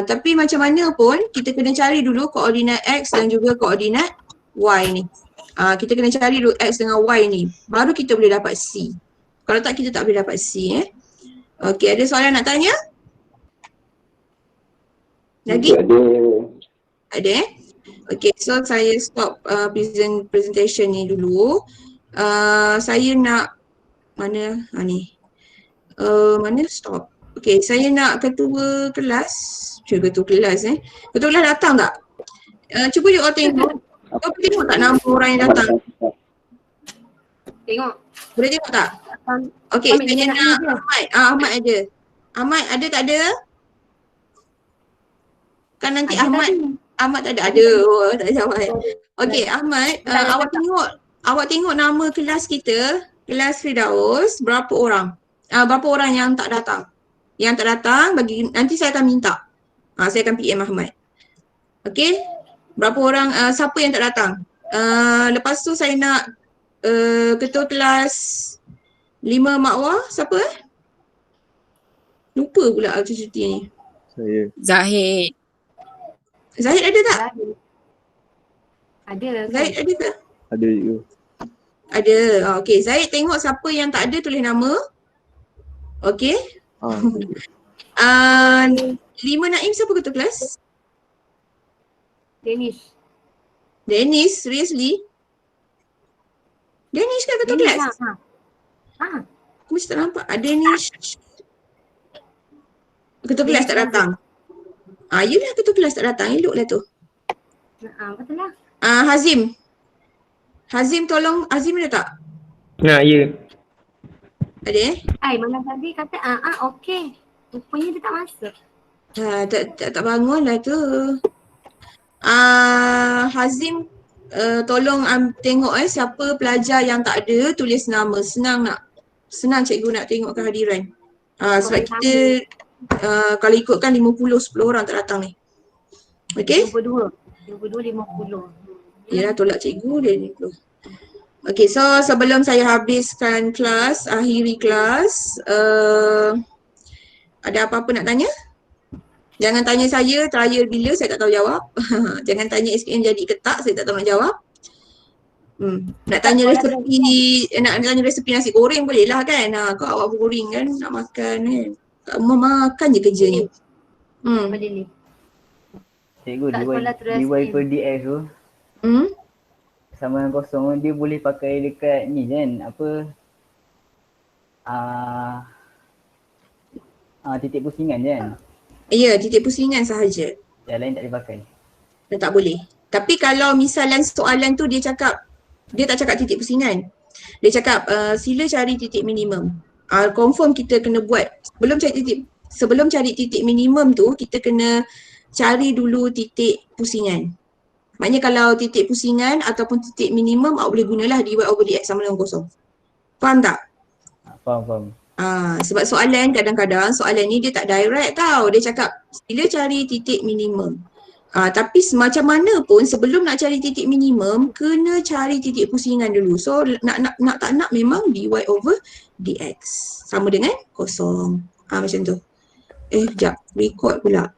Tapi macam mana pun kita kena cari dulu koordinat X dan juga koordinat Y ni. Kita kena cari dulu X dengan Y ni, baru kita boleh dapat C. Kalau tak, kita tak boleh dapat C. Okey, ada soalan nak tanya? Lagi? Ada Okey, so saya stop presentation ni dulu. Saya nak mana ni? Mana stop? Okey, saya nak ketua kelas. Ketua kelas Ketua kelas datang tak? Cuba you all tengok. Kau boleh tengok tak nama orang yang datang? Tengok. Boleh tengok tak? Okey, saya nak Ahmad. Ahmad ada. Ahmad ada tak ada? Kan nanti Ahmad tak ada. Oh, tak jawab. Okey, Ahmad, awak tengok nama kelas kita, kelas Firdaus, berapa orang? Berapa orang yang tak datang? Yang tak datang, nanti saya akan minta. Saya akan PM Ahmad. Okey? Berapa orang, siapa yang tak datang? Lepas tu saya nak ketua kelas 5 Makwah, siapa Lupa pula cuti ni. Saya. Zahid ada tak? Ada. Zahid ada tak? Ada you. Ada. Okey, Zahid tengok siapa yang tak ada tulis nama. Okey. 5 Naim siapa ketua kelas? Dennis, seriously? Dennis kan ketua kelas? Aku mesti tak nampak. Dennis. Ketua kelas tak datang. Yelah ketua kelas tak datang. Eloklah tu. Betul lah. Hazim tolong. Hazim ada tak? Ya. Ada Malam tadi kata okey. Rupanya dia tak masuk. Tak bangun lah tu. Hazim tolong tengok siapa pelajar yang tak ada, tulis nama. Senang cikgu nak tengok kehadiran. Sebab kita kalau ikutkan 10 orang tak datang ni. Okey? 22, 50. Yalah, tolak cikgu dia 50. Okey, so sebelum saya habiskan kelas, akhiri kelas, ada apa-apa nak tanya? Jangan tanya saya trial bila, saya tak tahu jawab. Jangan tanya SPM jadi ke tak, saya tak tahu nak jawab. Nak tanya resepi nasi goreng boleh lah kan. Kau awak boring kan nak makan kan. Kat rumah makan je kerjanya. Boleh ni. Cikgu, DY/DX tu sama dengan kosong, dia boleh pakai dekat ni kan, titik pusingan je kan? Ya, titik pusingan sahaja. Yang lain tak boleh pakai? Tak boleh. Tapi kalau misalan soalan tu dia tak cakap titik pusingan. Dia cakap sila cari titik minimum. Confirm kita kena buat sebelum cari titik minimum tu, kita kena cari dulu titik pusingan. Maknanya kalau titik pusingan ataupun titik minimum, awak boleh gunalah dy/dx sama dengan kosong. Faham tak? Faham. Sebab kadang-kadang soalan ni dia tak direct tau. Dia cakap sila cari titik minimum. Tapi macam mana pun sebelum nak cari titik minimum, kena cari titik pusingan dulu. So nak tak nak memang dy/dx sama dengan kosong. Macam tu. Sekejap, record pula.